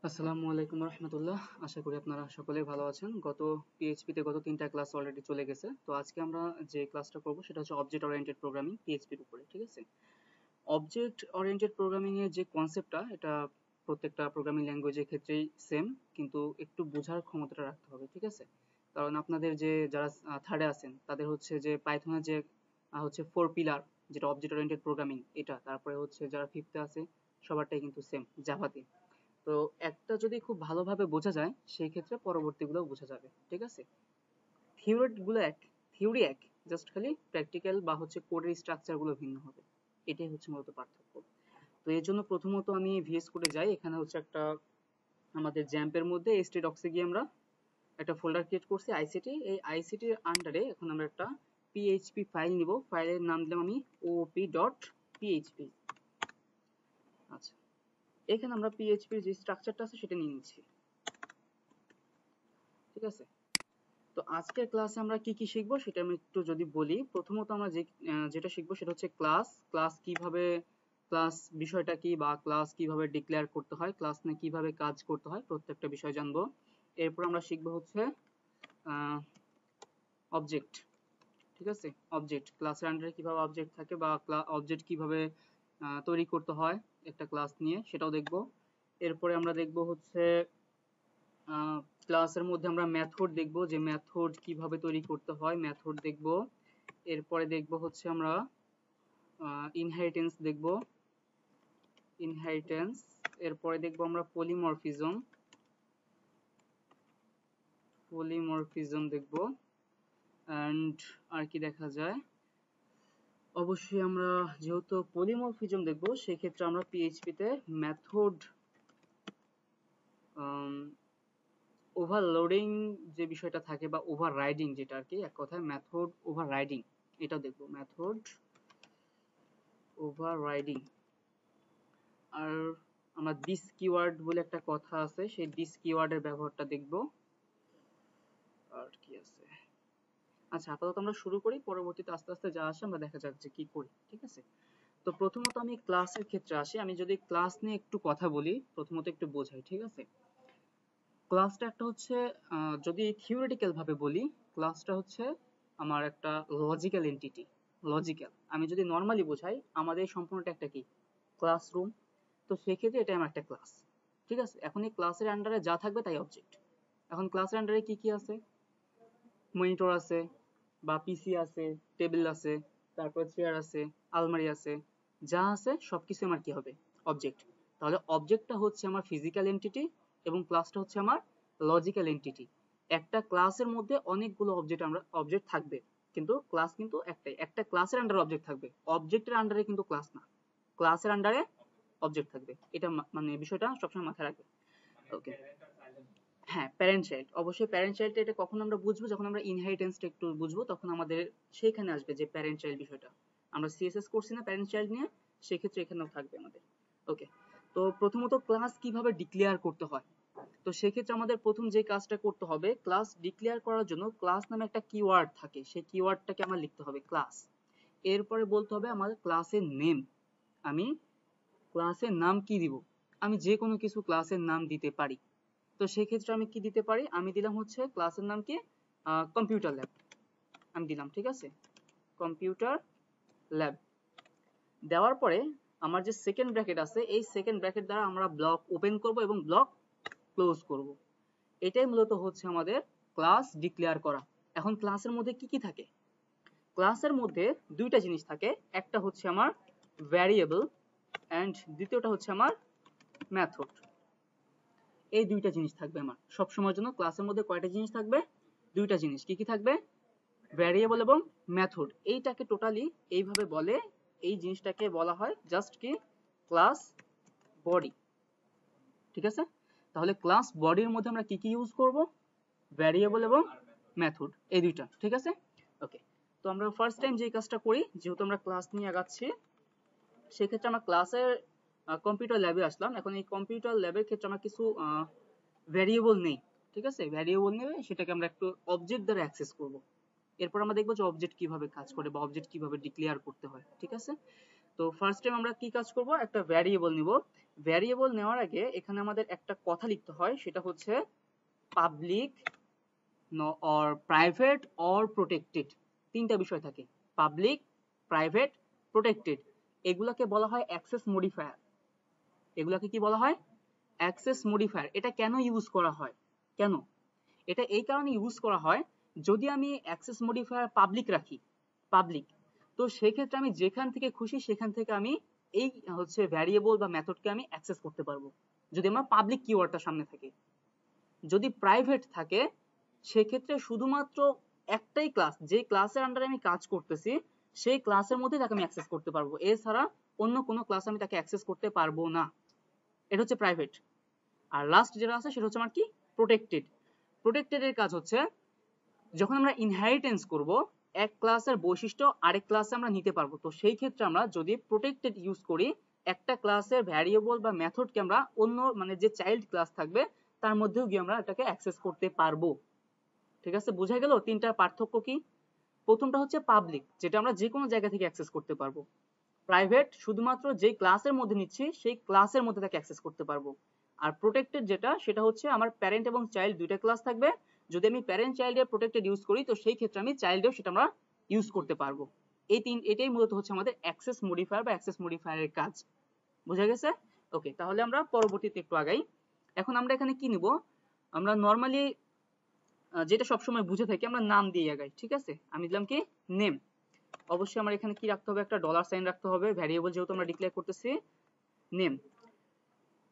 আসসালামু আলাইকুম রহমতুল্লাহ। আশা করি আপনারা সকলেই ভালো আছেন। পিএইচপিতে গত 3টা ক্লাস অলরেডি চলে গেছে। তো আজকে আমরা যে ক্লাসটা করব সেটা হচ্ছে অবজেক্ট ওরিয়েন্টেড প্রোগ্রামিং পিএইচপির উপরে, ঠিক আছে? অবজেক্ট ওরিয়েন্টেড প্রোগ্রামিং এর যে কনসেপ্টটা, এটা প্রত্যেকটা প্রোগ্রামিং ল্যাঙ্গুয়েজের ক্ষেত্রেই সেম, কিন্তু একটু বোঝার ক্ষমতাটা রাখতে হবে, ঠিক আছে? কারণ আপনাদের যে যারা থার্ডে আছেন তাদের হচ্ছে যে পাইথনের যে হচ্ছে 4 পিলার, যেটা অবজেক্ট ওরিয়েন্টেড প্রোগ্রামিং, এটা তারপরে হচ্ছে যারা ফিফথে আছে সবারটাই কিন্তু সেম জাভাতে। তো একটা যদি খুব ভালোভাবে বোঝা যায় সেই ক্ষেত্রে পরবর্তীগুলো বোঝা যাবে, ঠিক আছে? থিওরিগুলো এক, থিওরি এক, জাস্ট খালি প্র্যাকটিক্যাল বা হচ্ছে কোডের স্ট্রাকচার গুলো ভিন্ন হবে। এটাই হচ্ছে মূলত পার্থক্য। তো এর জন্য প্রথমত আমি ভিএস কোডে যাই। এখানে হচ্ছে একটা আমাদের জ্যাম্পের মধ্যে stdocs-এ গিয়ে আমরা একটা ফোল্ডার ক্রিয়েট করছি আইসিটি। এই আইসিটির আন্ডারে এখন আমরা একটা পিএইচপি ফাইল নিব। ফাইলের নাম দিলাম আমি oop.php। আচ্ছা, এখানে আমরা পিএইচপির যে স্ট্রাকচারটা আছে সেটা নিয়ে নিচ্ছি, ঠিক আছে? তো আজকের ক্লাসে আমরা কি কি শিখবো সেটা আমি একটু যদি বলি। প্রথমত আমরা যেটা শিখবো সেটা হচ্ছে ক্লাস। ক্লাস বিষয়টা কি, বা ক্লাস কিভাবে ডিক্লেয়ার করতে হয়, ক্লাস নিয়ে কিভাবে কাজ করতে হয়, প্রত্যেকটা বিষয় জানবো। এরপর আমরা শিখবো হচ্ছে অবজেক্ট, ঠিক আছে? অবজেক্ট ক্লাসের আন্ডারে কিভাবে অবজেক্ট থাকে, বা অবজেক্ট কিভাবে তৈরি করতে হয় একটা ক্লাস নিয়ে, সেটাও দেখবো। এরপরে আমরা দেখবো হচ্ছে ক্লাসের মধ্যে আমরা মেথড দেখব, যে মেথড কিভাবে তৈরি করতে হয়, মেথড দেখব। এরপরে দেখব হচ্ছে আমরা ইনহেরিটেন্স দেখব, ইনহেরিটেন্স। এরপরে দেখব আমরা পলিমরফিজম দেখব। অ্যান্ড আর কি দেখা যায়, অবশ্যই আমরা যেহেতু পলিমরফিজম দেখব সেক্ষেত্রে আমরা পিএইচপিতে মেথড ওভারলোডিং যে বিষয়টা থাকে, বা ওভাররাইডিং, যেটা আর কি এক কথায় মেথড ওভাররাইডিং, এটাও দেখবো, মেথড ওভাররাইডিং। আর আমরা দিস কিওয়ার্ড বলে একটা কথা আছে, সেই দিস কিওয়ার্ডের ব্যবহারটা দেখবো। আর কি আছে, আচ্ছা আপাতত আমরা শুরু করি, পরবর্তীতে আস্তে আস্তে যা আসে আমরা দেখা যাক যে কি করি, ঠিক আছে? তো প্রথমত আমি ক্লাসের ক্ষেত্রে আসি। আমি যদি ক্লাস নিয়ে একটু কথা বলি, প্রথমত একটু বোঝাই, ঠিক আছে? ক্লাসটা একটা হচ্ছে যদি থিওরিটিক্যাল ভাবে বলি, ক্লাসটা হচ্ছে আমার একটা লজিক্যাল এন্টিটি। লজিক্যাল, আমি যদি নর্মালি বোঝাই, আমাদের সম্পূর্ণটা একটা কি ক্লাসরুম। তো সেক্ষেত্রে এটা আমার একটা ক্লাস, ঠিক আছে? এখন এই ক্লাসের আন্ডারে যা থাকবে তাই অবজেক্ট। এখন ক্লাসের আন্ডারে কি কি আছে? মনিটর আছে, বা পিসি আছে, টেবিল আছে, তারপর চেয়ার আছে, আলমারি আছে, যা আছে সবকিছু আমার কি হবে? অবজেক্ট। তাহলে অবজেক্টটা হচ্ছে আমার ফিজিক্যাল এন্টিটি, এবং ক্লাসটা হচ্ছে আমার লজিক্যাল এন্টিটি। একটা ক্লাসের মধ্যে অনেকগুলো অবজেক্ট থাকবে, কিন্তু ক্লাস কিন্তু একটাই। একটা ক্লাসের আন্ডারে অবজেক্ট থাকবে, অবজেক্টের আন্ডারে কিন্তু ক্লাস না, ক্লাসের আন্ডারে অবজেক্ট থাকবে। এটা মানে বিষয়টা সবসময় মাথায় রাখবে। ওকে, হ্যাঁ, প্যারেন্ট চাইল্ড, অবশ্যই প্যারেন্ট চাইল্ড। এটা কখন আমরা বুঝবো? যখন আমরা ইনহেরিটেন্সটা একটু বুঝবো, তখন আমাদের সেইখানে আসবে যে প্যারেন্ট চাইল্ড বিষয়টা। আমরা সিএসএস করছি না প্যারেন্ট চাইল্ড নিয়ে, সেক্ষেত্রে এখানেও থাকবে আমাদের। ওকে, তো প্রথমত ক্লাস কিভাবে ডিক্লেয়ার করতে হয়। তো সেক্ষেত্রে আমাদের প্রথম যে কাজটা করতে হবে, ক্লাস ডিক্লেয়ার করার জন্য ক্লাস নামে একটা কিওয়ার্ড থাকে, সেই কিওয়ার্ডটাকে আমার লিখতে হবে ক্লাস। এরপরে বলতে হবে আমাদের ক্লাসের নেম। আমি ক্লাসের নাম কি দিব? আমি যে কোনো কিছু ক্লাসের নাম দিতে পারি। তো সেক্ষেত্রে আমি কি দিতে পারি? আমি দিলাম হচ্ছে ক্লাসের নাম কি, কম্পিউটার ল্যাব আমি দিলাম, ঠিক আছে? কম্পিউটার ল্যাব দেওয়ার পরে আমার যে সেকেন্ড ব্র্যাকেট আছে, এই সেকেন্ড ব্র্যাকেট দ্বারা আমরা ব্লক ওপেন করব এবং ব্লক ক্লোজ করব। এটাই মূলত হচ্ছে আমাদের ক্লাস ডিক্লেয়ার করা। এখন ক্লাসের মধ্যে কি কি থাকে? ক্লাসের মধ্যে দুইটা জিনিস থাকে, একটা হচ্ছে আমার ভ্যারিয়েবল, অ্যান্ড দ্বিতীয়টা হচ্ছে আমার মেথড। এই দুইটা জিনিস থাকবে আমার সব সময়ের জন্য। ক্লাসের মধ্যে কয়টা জিনিস থাকবে? দুইটা জিনিস। কি কি থাকবে? ভ্যারিয়েবল এবং মেথড। এইটাকে টোটালি এইভাবে বলে, এই জিনিসটাকে বলা হয় জাস্ট কি ক্লাস বডি, ঠিক আছে? তাহলে ক্লাস বডির মধ্যে আমরা কি কি ইউজ করব? ভ্যারিয়েবল এবং মেথড, এই দুইটা, ঠিক আছে? ওকে, তো আমরা ফার্স্ট টাইম যে কাজটা করি, যেহেতু আমরা ক্লাস নিয়ে আগাচ্ছি, সেক্ষেত্রে আমরা ক্লাসের কম্পিউটার ল্যাবে আসলাম। এখন এই কম্পিউটার ল্যাবের ক্ষেত্রে আমরা কিছু ভ্যারিয়েবল নেই, ঠিক আছে? ভ্যারিয়েবল নেবে, সেটাকে আমরা একটু অবজেক্ট দ্বারা অ্যাক্সেস করব। এরপর আমরা দেখবো যে অবজেক্ট কিভাবে কাজ করে, বা অবজেক্ট কিভাবে ডিক্লেয়ার করতে হয়, ঠিক আছে? তো ফার্স্ট টাইম আমরা কি কাজ করব, একটা ভ্যারিয়েবল নিব। ভ্যারিয়েবল নেওয়ার আগে এখানে আমাদের একটা কথা লিখতে হয়, সেটা হচ্ছে public or private or protected. তিনটা বিষয় থাকে, পাবলিক, প্রাইভেট, প্রোটেক্টেড। এগুলাকে বলা হয় অ্যাক্সেস মডিফায়ার। এগুলাকে কি বলা হয়, অ্যাক্সেস মডিফায়ার। এটা কেন ইউজ করা হয়, কেন এটা এই কারণে ইউজ করা হয়, যদি আমি অ্যাক্সেস মডিফায়ার পাবলিক রাখি, পাবলিক, তো সেক্ষেত্রে আমি যেখান থেকে খুশি সেখান থেকে আমি এই হচ্ছে ভ্যারিয়েবল বা মেথডকে আমি অ্যাক্সেস করতে পারবো, যদি আমার পাবলিক কিওয়ার্ডটা সামনে থাকে। যদি প্রাইভেট থাকে সেক্ষেত্রে শুধুমাত্র একটাই ক্লাস, যে ক্লাসের আন্ডারে আমি কাজ করতেছি সেই ক্লাসের মধ্যে তাকে আমি অ্যাক্সেস করতে পারবো, এছাড়া অন্য কোনো ক্লাস আমি তাকে অ্যাক্সেস করতে পারবো না। এটা হচ্ছে প্রাইভেট। আর লাস্ট যেটা আছে সেটা হচ্ছে আমার কি, প্রোটেক্টেড। প্রোটেক্টেড এর কাজ হচ্ছে যখন আমরা ইনহেরিটেন্স করব, এক ক্লাসের বৈশিষ্ট্য আরেক ক্লাসে আমরা নিতে পারবো, তো সেই ক্ষেত্রে আমরা যদি প্রোটেক্টেড ইউজ করি, একটা ক্লাসের ভ্যারিয়েবল বা মেথডকে আমরা অন্য মানে যে চাইল্ড ক্লাস থাকবে তার মধ্যেও গিয়ে আমরা এটাকে অ্যাক্সেস করতে পারবো। ঠিক আছে, বোঝা গেল তিনটার পার্থক্য কি? প্রথমটা হচ্ছে পাবলিক, যেটা আমরা যে কোনো জায়গা থেকে অ্যাক্সেস করতে পারবো। প্রাইভেট, শুধুমাত্র যে ক্লাসের মধ্যে নিচ্ছি সেই ক্লাসের মধ্যে তাকে অ্যাক্সেস করতে পারবো। আর প্রোটেক্টেড যেটা, সেটা হচ্ছে আমার প্যারেন্ট এবং চাইল্ড দুইটা ক্লাস থাকবে, যদি আমি প্যারেন্ট চাইল্ডের প্রোটেক্টেড ইউজ করি তো সেই ক্ষেত্রে আমি চাইল্ডেও সেটা আমরা ইউজ করতে পারবো। এটাই মূলত হচ্ছে আমাদের অ্যাক্সেস মডিফায়ার বা অ্যাক্সেস মডিফায়ারের কাজ। বোঝা গেছে? ওকে, তাহলে আমরা পরবর্তীতে একটু আগাই। এখন আমরা এখানে কি নিব, আমরা নর্মালি যেটা সবসময় বুঝে থাকি আমরা নাম দিয়ে আগাই। ঠিক আছে, আমি দিলাম কি নেম। অবশ্যই আমার এখানে কি রাখতে হবে, একটা ডলার সাইন রাখতে হবে, ভ্যারিয়েবল যেহেতু আমরা ডিক্লেয়ার করতেছি নেম।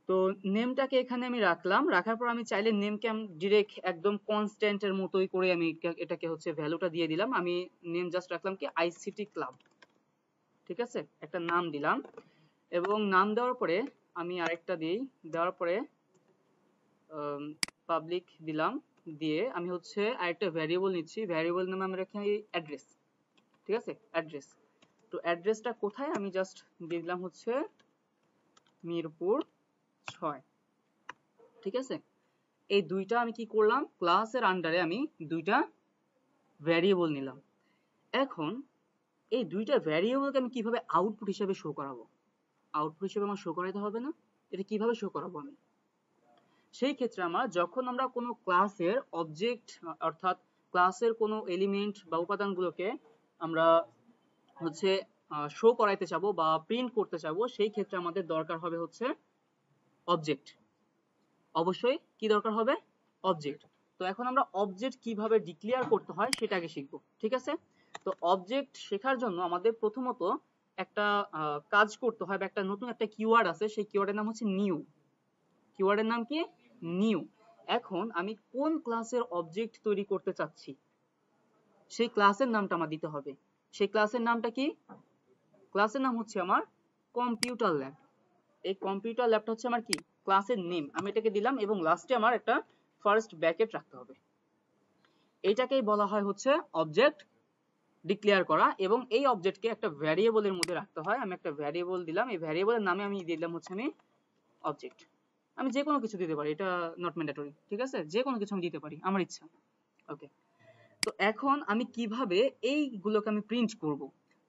তো নেমটাকে এখানে আমি রাখলাম, রাখার পর আমি চাইলে নেমকে আমি ডিরেক্ট একদম কনস্ট্যান্ট এর মতোই করে আমি এটাকে হচ্ছে ভ্যালুটা দিয়ে দিলাম। আমি নেম জাস্ট রাখলাম কি আইসিটি ক্লাব। ঠিক আছে, একটা নাম দিলাম, এবং নাম দেওয়ার পরে আমি আরেকটা দিই, দেওয়ার পরে পাবলিক দিলাম, দিয়ে আমি হচ্ছে আরেকটা ভ্যারিয়েবল নিচ্ছি, ভ্যারিয়েবল নামে আমি রাখি অ্যাড্রেস। ঠিক আছে, অ্যাড্রেস। তো অ্যাড্রেসটা কোথায়, আমি জাস্ট দিয়ে দিলাম হচ্ছে মিরপুর 6। ঠিক আছে, এই দুইটা আমি কি করলাম, ক্লাসের আন্ডারে আমি দুইটা ভ্যারিয়েবল নিলাম। এখন এই দুইটা ভ্যারিয়েবলকে আমি কিভাবে আউটপুট হিসেবে শো করাবো, আউটপুট হিসেবে আমার শো করাইতে হবে না? এটা কিভাবে শো করাবো আমি? সেই ক্ষেত্রে যখন আমরা কোনো ক্লাসের অবজেক্ট অর্থাৎ ক্লাসের কোনো এলিমেন্ট বা উপাদানগুলোকে আমরা হচ্ছে শো করাইতে চাবো বা প্রিন্ট করতে চাবো, সেই ক্ষেত্রে আমাদের দরকার হবে হচ্ছে অবজেক্ট। অবশ্যই কি দরকার হবে, অবজেক্ট। তো এখন আমরা অবজেক্ট কিভাবে ডিক্লেয়ার করতে হয় সেটা আগে শিখবো। ঠিক আছে, তো অবজেক্ট শেখার জন্য আমাদের প্রথমত একটা কাজ করতে হয়, বা একটা নতুন একটা কিওয়ার্ড আছে, সেই কিওয়ার্ডের নাম হচ্ছে নিউ। কিওয়ার্ডের নাম কি, নিউ। এখন আমি কোন ক্লাসের অবজেক্ট তৈরি করতে চাচ্ছি সেই ক্লাসের নামটা আমার দিতে হবে। সেই ক্লাসের নামটা কি, ক্লাসের নাম হচ্ছে আমার কম্পিউটার ল্যাব। এই কম্পিউটার ল্যাবটা হচ্ছে আমার কি, ক্লাসের নেম। আমি এটাকে দিলাম এবং লাস্টে আমার একটা ফার্স্ট ব্র্যাকেট রাখতে হবে। এইটাকেই বলা হয় হচ্ছে অবজেক্ট ডিক্লেয়ার করা, এবং এই অবজেক্টকে একটা ভ্যারিয়েবলের মধ্যে রাখতে হয়। আমি একটা ভ্যারিয়েবল দিলাম, এই ভ্যারিয়েবলের নামে আমি দিলাম হচ্ছে আমি অবজেক্ট। আমি যে কোনো কিছু দিতে পারি, এটা নট ম্যান্ডেটরি। ঠিক আছে, যে কোনো কিছু আমি দিতে পারি, আমার ইচ্ছা। ওকে, তো এখন আমি কিভাবে এইগুলোকে আমি প্রিন্ট করব?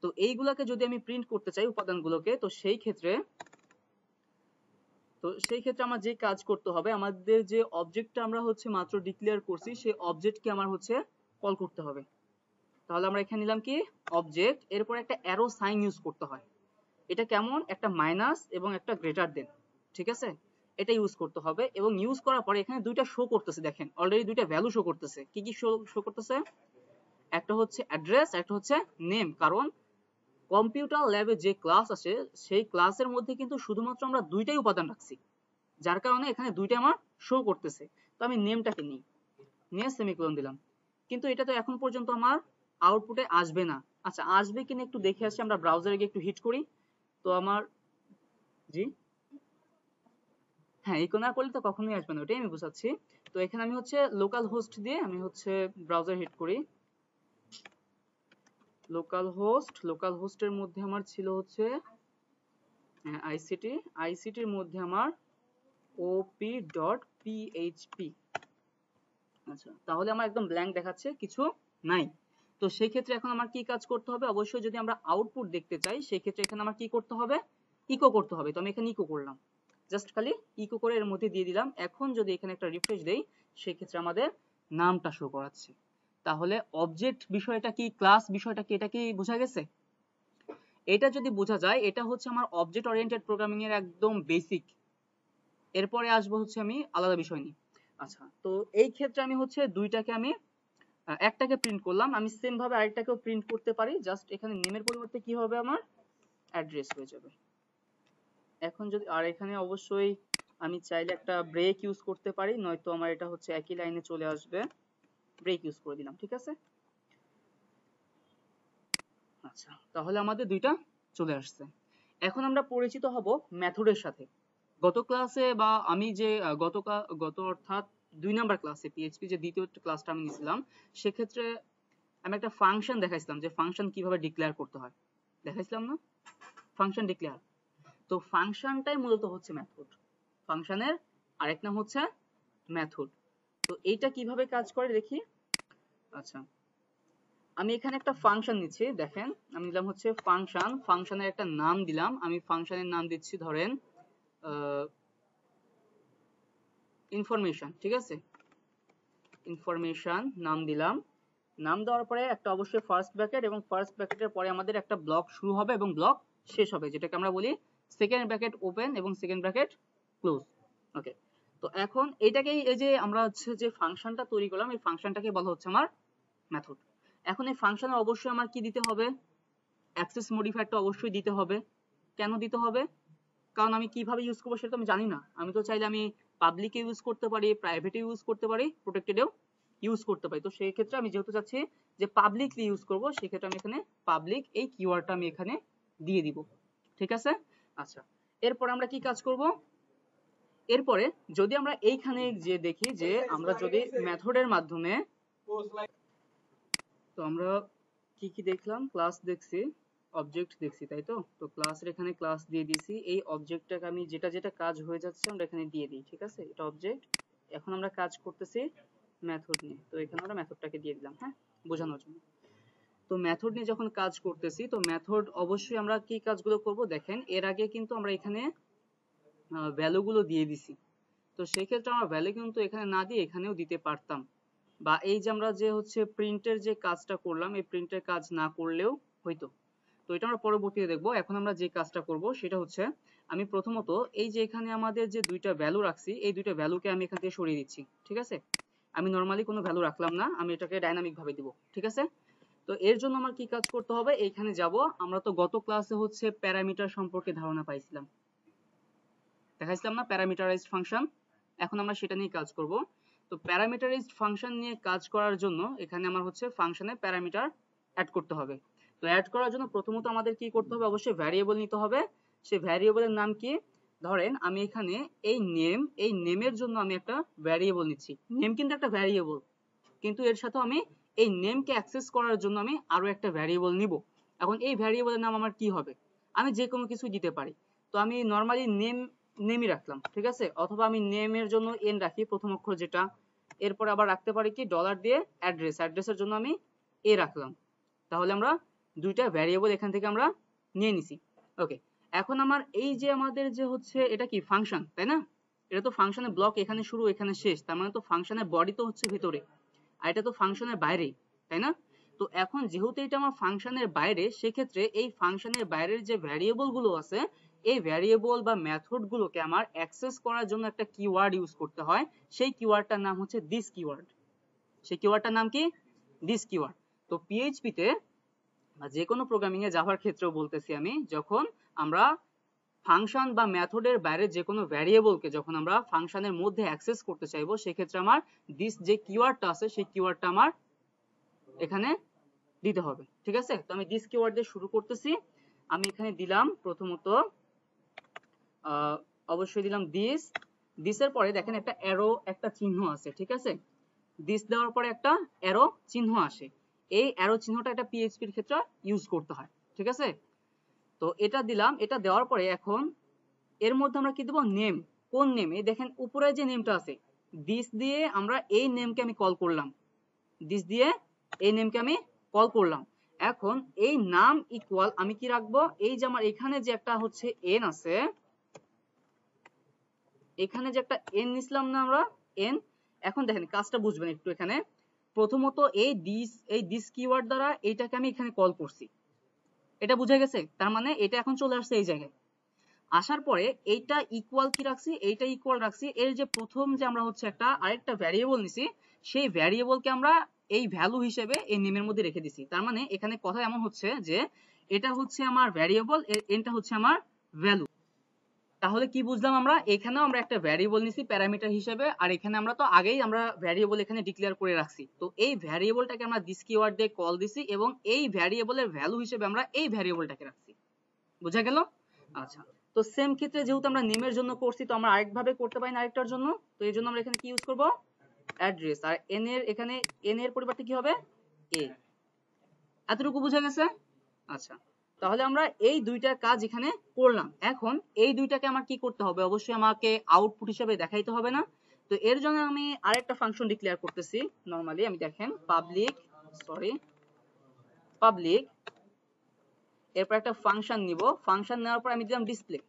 তো এইগুলোকে যদি আমি প্রিন্ট করতে চাই উপাদানগুলোকে, তো সেই ক্ষেত্রে আমার যে কাজ করতে হবে, আমাদের যে অবজেক্টটা আমরা হচ্ছে মাত্র ডিক্লেয়ার করছি সেই অবজেক্টকে আমার হচ্ছে কল করতে হবে। তাহলে আমরা এখানে নিলাম কি অবজেক্ট, এরপর একটা অ্যারো সাইন ইউজ করতে হয়। এটা কেমন, একটা মাইনাস এবং একটা গ্রেটার দেন। ঠিক আছে, এটা ইউজ করতে হবে, এবং ইউজ করার পরে এখানে দুইটা শো করতেছে, দেখেন অলরেডি দুইটা ভ্যালু শো করতেছে। কি কি শো করতেছে, একটা হচ্ছে অ্যাড্রেস, একটা হচ্ছে নেম। কারণ কম্পিউটার ল্যাবে যে ক্লাস আছে সেই ক্লাসের মধ্যে কিন্তু শুধুমাত্র আমরা দুইটাই উপাদান রাখছি, যার কারণে এখানে দুইটা আমার শো করতেছে। তো আমি নেমটাকে নিয়ে সেমিকোলন দিলাম, কিন্তু এটা তো এখন পর্যন্ত আমার আউটপুটে আসবে না। আচ্ছা, আসবে কিনা একটু দেখে আসি, আমরা ব্রাউজারে গিয়ে একটু হিট করি। তো আমার, জি হ্যাঁ, ইকো না করলে তো কখনোই আসবে না, ওটাই আমি বোঝাচ্ছি। তো এখানে আমি হচ্ছে লোকাল হোস্ট দিয়ে আমি হচ্ছে ব্রাউজার হিট করি। লোকাল হোস্টের মধ্যে আমার ছিল হচ্ছে আইসিটির মধ্যে আমার op.php। আচ্ছা, তাহলে আমার একদম ব্ল্যাঙ্ক দেখাচ্ছে, কিছু নাই। তো তো সেই ক্ষেত্রে এখন আমার কি কাজ করতে হবে, অবশ্যই যদি আমরা আউটপুট দেখতে চাই সেই ক্ষেত্রে এখানে আমার কি করতে হবে, ইকো করতে হবে। তো আমি এখানে ইকো করলাম, জাস্ট খালি ইকো করে এর মধ্যে দিয়ে দিলাম। এখন যদি এখানে একটা রিফ্রেশ দেই সেই ক্ষেত্রে আমাদের নামটা শো করাচ্ছে। তাহলে অবজেক্ট বিষয়টা কি, ক্লাস বিষয়টা কি, এটা কি বোঝা গেছে? এটা যদি বোঝা যায়, এটা হচ্ছে আমার অবজেক্ট ওরিয়েন্টেড প্রোগ্রামিং এর একদম বেসিক। এরপরে আসবো হচ্ছে আমি আলাদা বিষয় নিয়ে। আচ্ছা, তো এই ক্ষেত্রে আমি হচ্ছে দুইটাকে আমি একটাকে প্রিন্ট করলাম, আমি সেম ভাবে আরেকটাকেও প্রিন্ট করতে পারি। জাস্ট এখানে নেমের পরিবর্তে কি হবে, আমার অ্যাড্রেস হয়ে যাবে। এখন যদি আর এখানে অবশ্যই আমি চাইলে একটা ব্রেক ইউজ করতে পারি, নয়তো আমার এটা হচ্ছে একই লাইনে চলে আসবে। ব্রেক ইউজ করে দিলাম, ঠিক আছে। আচ্ছা, তাহলে আমাদের দুইটা চলে আসছে। এখন আমরা পরিচিত হব মেথডের সাথে। গত ক্লাসে বা আমি যে গত অর্থাৎ 2 নাম্বার ক্লাসে পিএইচপি যে দ্বিতীয় ক্লাসটা আমি নিয়েছিলাম, সেক্ষেত্রে আমি একটা ফাংশন দেখাইছিলাম যে ফাংশন কিভাবে ডিক্লেয়ার করতে হয়, দেখাইছিলাম না? Function declare. তো ফাংশনটাই মূলত হচ্ছে মেথড। ফাংশনের আরেক নাম হচ্ছে মেথড। তো এইটা কিভাবে কাজ করে দেখি। আচ্ছা, আমি এখানে একটা ফাংশন নিচ্ছি, দেখেন আমি দিলাম হচ্ছে ফাংশন, ফাংশনের একটা নাম দিলাম, আমি ফাংশনের নাম দিচ্ছি ধরেন ইনফরমেশন, ঠিক আছে। ইনফরমেশন নাম দিলাম। নাম দেওয়ার পরে একটা অবশ্যই ফার্স্ট ব্র্যাকেট, এবং ফার্স্ট ব্র্যাকেটের পরে আমাদের একটা ব্লক শুরু হবে এবং ব্লক শেষ হবে, যেটাকে আমরা বলি সেকেন্ড ব্র্যাকেট ওপেন এবং সেকেন্ড ব্র্যাকেট ক্লোজ। ওকে, তো এখন এটাকেই এই যে আমরা হচ্ছে যে ফাংশনটা তৈরি করলাম, এই ফাংশনটাকে বলা হচ্ছে আমার মেথড। এখন এই ফাংশনে অবশ্যই আমার কি দিতে হবে, অ্যাক্সেস মডিফায়ারটা অবশ্যই দিতে হবে। কেন দিতে হবে? কারণ আমি কিভাবে ইউজ করবো সেটা আমি জানি না। আমি তো চাইলে আমি পাবলিকে ইউজ করতে পারি, প্রাইভেটে ইউজ করতে পারি, প্রোটেক্টেডেও ইউজ করতে পারি। তো সেই ক্ষেত্রে আমি যেহেতু চাচ্ছি যে পাবলিকলি ইউজ করবো, সেক্ষেত্রে আমি এখানে পাবলিক এই কিওয়ার্ডটা আমি এখানে দিয়ে দিব, ঠিক আছে। আচ্ছা, এরপর আমরা কি কাজ করব, এরপরে যদি আমরা এইখানে যে দেখি যে আমরা যদি মেথডের মাধ্যমে, তো আমরা কি কি দেখলাম, ক্লাস দেখছি, অবজেক্ট দেখছি, তাই তো। তো ক্লাসের এখানে ক্লাস দিয়ে দিছি, এই অবজেক্টটাকে আমি যেটা যেটা কাজ হয়ে যাচ্ছে আমরা এখানে দিয়ে দিই, ঠিক আছে। এটা অবজেক্ট, এখন আমরা কাজ করতেছি মেথড নিয়ে, তো এখানে আমরা মেথডটাকে দিয়ে দিলাম, হ্যাঁ, বোঝানোর জন্য। তো মেথড নিয়ে যখন কাজ করতেছি, তো মেথড অবশ্যই আমরা কি কাজগুলো করব দেখেন, এর আগে কিন্তু আমরা এখানে ভ্যালুগুলো দিয়ে দিছি। তো সেই ক্ষেত্রে আমরা ভ্যালু কিন্তু এখানে না দিয়ে এখানেও দিতে পারতাম, বা এই যে আমরা যে হচ্ছে প্রিন্টের যে কাজটা করলাম, এই প্রিন্টের কাজ না করলেও হইতো। তো এটা আমরা পরবর্তীতে দেখবো। এখন আমরা যে কাজটা করব সেটা হচ্ছে, আমি প্রথমত এই যে এখানে আমাদের যে দুইটা ভ্যালু রাখছি, এই দুইটা ভ্যালুকে আমি এখান থেকে সরিয়ে দিচ্ছি, ঠিক আছে। আমি নরমালি কোনো ভ্যালু রাখলাম না, আমি এটাকে ডাইনামিক ভাবে দিব, ঠিক আছে। তো এর জন্য আমার কি কাজ করতে হবে, এইখানে যাব। আমরা তো গত ক্লাসে হচ্ছে প্যারামিটার সম্পর্কে ধারণা পাইছিলাম, দেখাইছিলাম না, প্যারামিটারাইজড ফাংশন। এখন আমরা সেটা নিয়ে কাজ করব। তো প্যারামিটারাইজড ফাংশন নিয়ে কাজ করার জন্য এখানে আমার হচ্ছে ফাংশনে প্যারামিটার অ্যাড করতে হবে। তো অ্যাড করার জন্য প্রথমত আমাদের কি করতে হবে, অবশ্যই ভ্যারিয়েবল নিতে হবে। সেই ভ্যারিয়েবলের নাম কি, ধরেন আমি এখানে এই নেমের জন্য আমি একটা ভ্যারিয়েবল নিচ্ছি। নেম কিন্তু একটা ভ্যারিয়েবল, কিন্তু এর সাথে আমি এই নেমকে অ্যাক্সেস করার জন্য আমি আরো একটা ভ্যারিয়েবল নিব। এখন এই ভ্যারিয়েবলের নাম আমার কি হবে, আমি যে কোনো কিছু দিতে পারি। তো আমি নরমালি নেমই রাখলাম, ঠিক আছে। অথবা আমি নেমের জন্য এন রাখি, প্রথম অক্ষর যেটা। এরপর আবার রাখতে পারি কি ডলার দিয়ে অ্যাড্রেসের জন্য আমি এ রাখলাম। তাহলে আমরা দুইটা ভ্যারিয়েবল এখান থেকে আমরা নিয়ে নিছি। ওকে, এখন আমার এই যে আমাদের যে হচ্ছে এটা কি ফাংশন, তাই না। এটা তো ফাংশনের ব্লক, এখানে শুরু এখানে শেষ, তার মানে তো ফাংশনের বডি তো হচ্ছে ভিতরে, আর এটা তো ফাংশনের বাইরে, তাই না। তো এখন যেহেতু এটা আমার ফাংশনের বাইরে, সেক্ষেত্রে এই ফাংশনের বাইরের যে ভ্যারিয়েবল গুলো আছে, এই ভ্যারিয়েবল বা মেথড গুলোকে আমার অ্যাক্সেস করার জন্য একটা কিওয়ার্ড ইউজ করতে হয়। সেই কিওয়ার্ডটার নাম হচ্ছে দিস কিওয়ার্ড। সেই কিওয়ার্ডটার নাম কি, দিস কিওয়ার্ড। তো পিএইচপি তে বা যে কোনো প্রোগ্রামিং এ, জাভার ক্ষেত্রেও বলতেছি আমি, যখন আমরা ফাংশন বা মেথডের বাইরে যে কোনো ভ্যারিয়েবলকে যখন আমরা ফাংশনের মধ্যে অ্যাক্সেস করতে চাইবো, সেক্ষেত্রে আমার দিস যে কিওয়ার্ডটা আছে সেই কিওয়ার্ডটা আমার এখানে দিতে হবে, ঠিক আছে। তো আমি দিস কিওয়ার্ড দিয়ে শুরু করতেছি। আমি এখানে দিলাম প্রথমত অবশ্যই দিলাম দিসের পরে দেখেন একটা অ্যারো, একটা চিহ্ন আছে, ঠিক আছে। দিস দেওয়ার পরে একটা অ্যারো চিহ্ন আসে। এই অ্যারো চিহ্নটা এটা পিএইচপির ক্ষেত্রে ইউজ করতে হয়, ঠিক আছে। তো এটা দিলাম, এটা দেওয়ার পরে এখন এর মধ্যে আমরা কি দেবো, নেম। কোন নেম, এই দেখেন উপরে যে নেমটা আছে, দিস দিয়ে আমরা এই নেমকে আমি কল করলাম, দিস দিয়ে এই নেমকে আমি কল করলাম। এখন এই নাম ইকুয়াল আমি কি রাখবো, এই যে আমার এখানে যে একটা হচ্ছে n আছে, এখানে যে একটা n নিছিলাম না আমরা, n। এখন দেখেন কাজটা বুঝবেন একটু এখানে। প্রথমত এই দিস কিওয়ার্ড দ্বারা এইটাকে আমি এখানে কল করছি, এটা বুঝা গেছে? তার মানে এটা এখন চলে আসছে এই জায়গায়। আসার পরে এইটা ইকুয়াল কি রাখছি, এইটা ইকুয়াল রাখছি। এর যে প্রথম যে আমরা হচ্ছে একটা আরেকটা ভ্যারিয়েবল নিছি, সেই ভ্যারিয়েবলকে আমরা এই ভ্যালু হিসেবে এই নেমের মধ্যে রেখে দিছি। তার মানে এখানে কথা এমন হচ্ছে যে এটা হচ্ছে আমার ভ্যারিয়েবল, এটা হচ্ছে আমার ভ্যালু। তাহলে কি বুঝলাম আমরা, এখানেও আমরা একটা ভ্যারিয়েবল নিছি প্যারামিটার হিসেবে, আর এখানে আমরা তো আগেই আমরা ভ্যারিয়েবল এখানে ডিক্লেয়ার করে রাখছি। তো এই ভ্যারিয়েবলটাকে আমরা দিস কিওয়ার্ড দিয়ে কল দিছি এবং এই ভ্যারিয়েবলের ভ্যালু হিসেবে আমরা এই ভ্যারিয়েবলটাকে রাখছি। বোঝা গেল? আচ্ছা, তো সেম ক্ষেত্রে যেহেতু আমরা নেমের জন্য করছি, তো আমরা আরেকভাবে করতে পারি না আরেকটার জন্য। তো এই জন্য আমরা এখানে কি ইউজ করব, অ্যাড্রেস। আর এন এর এখানে এন এর পরিবর্তে কি হবে, এ। এতটুকু বোঝা গেছে? আচ্ছা, তাহলে আমরা এই দুইটা কাজ এখানে করলাম। এখন এই দুইটাকে আমার কি করতে হবে, অবশ্যই আমাকে আউটপুট হিসেবে দেখাইতে হবে না। তো এর জন্য আমি আরেকটা ফাংশন ডিক্লেয়ার করতেছি। নরমালি আমি দেখেন পাবলিক, এরপর একটা ফাংশন নিব। ফাংশন নেওয়ার পর আমি দিলাম ডিসপ্লে।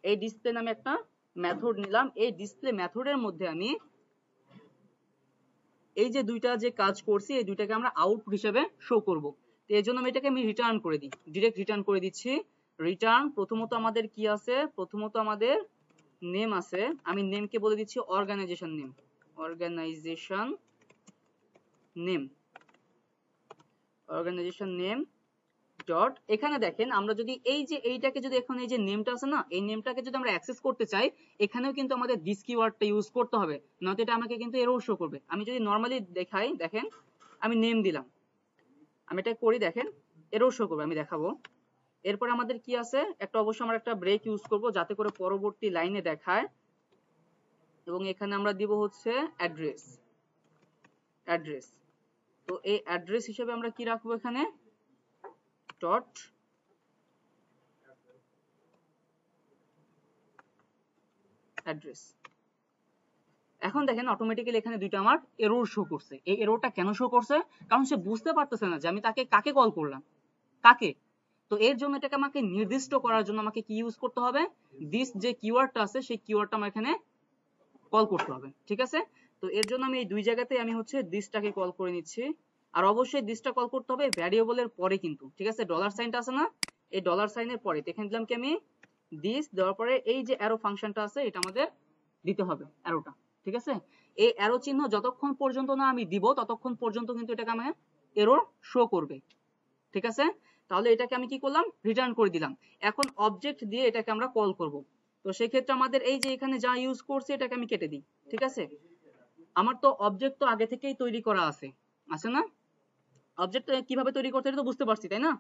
এই ডিসপ্লে নামে একটা মেথড নিলাম। এই ডিসপ্লে মেথডের মধ্যে আমি এই যে দুইটা যে কাজ করছি, এই দুইটাকে আমরা আউটপুট হিসেবে শো করব। তো এর জন্য আমি এটাকে রিটার্ন করে দিই, ডিরেক্ট রিটার্ন করে দিচ্ছি। রিটার্ন প্রথমত আমাদের কি আছে, প্রথমত আমাদের নেম আছে। আমি নেমকে বলে দিচ্ছি অর্গানাইজেশন নেম ডট। এখানে দেখেন আমরা যদি এই যে এইটাকে যদি এখন এই যে নেমটা আছে না, এই নেমটাকে যদি আমরা অ্যাক্সেস করতে চাই, এখানেও কিন্তু আমাদের দিস কিওয়ার্ডটা ইউজ করতে হবে, নয়তো এটা আমাকে কিন্তু এরর শো করবে। আমি যদি নরমালি দেখাই, দেখেন আমি নেম দিলাম, আমি এটা করি, দেখেন এরর শো করবে, আমি দেখাবো। এরপর আমাদের কি আছে, একটা অবশ্যই আমরা একটা ব্রেক ইউজ করব যাতে করে পরবর্তী লাইনে দেখায়। এবং এখানে আমরা দিব হচ্ছে অ্যাড্রেস। তো এই অ্যাড্রেস হিসেবে আমরা কি রাখবো, এখানে ডট অ্যাড্রেস। এখন দেখেন অটোমেটিক্যালি এখানে দুইটা আমার এরর শো করছে। এই এররটা কেন শো করছে, কারণ সে বুঝতে পারতেছে না যে আমি তাকে কাকে কল করলাম, কাকে। তো এর জন্য এটাকে আমাকে নির্দিষ্ট করার জন্য আমাকে কি ইউজ করতে হবে, দিস যে কিওয়ার্ডটা আছে সেই কিওয়ার্ডটা আমার এখানে কল করতে হবে। ঠিক আছে? তো এর জন্য আমি এই দুই জায়গাতে আমি হচ্ছে দিসটাকে কল করে নিচ্ছি। আর অবশ্যই দিসটা কল করতে হবে ভ্যারিয়েবলের পরে কিন্তু, ঠিক আছে? ডলার সাইনটা আছে না, এই ডলার সাইনের পরে। এখানে দিলাম কি আমি দিস, দেওয়ার পরে এই যে অ্যারো ফাংশনটা আছে এটা আমাদের দিতে হবে, অ্যারোটা। ঠিক আছে? এই অ্যারো চিহ্ন যতক্ষণ পর্যন্ত না আমি দিব ততক্ষণ পর্যন্ত কিন্তু এটাকে আমি এরর শো করবে। ঠিক আছে? তাহলে এটাকে আমি কি করলাম, রিটার্ন করে দিলাম। এখন অবজেক্ট দিয়ে এটাকে আমরা কল করব। তো সেক্ষেত্রে আমাদের এই যে এখানে যা ইউজ করছি এটাকে আমি কেটে দিই। ঠিক আছে? আমার তো অবজেক্ট তো আগে থেকেই তৈরি করা আছে না? অবজেক্ট কিভাবে তৈরি করতে হয় তো বুঝতে পারছি, তাই না?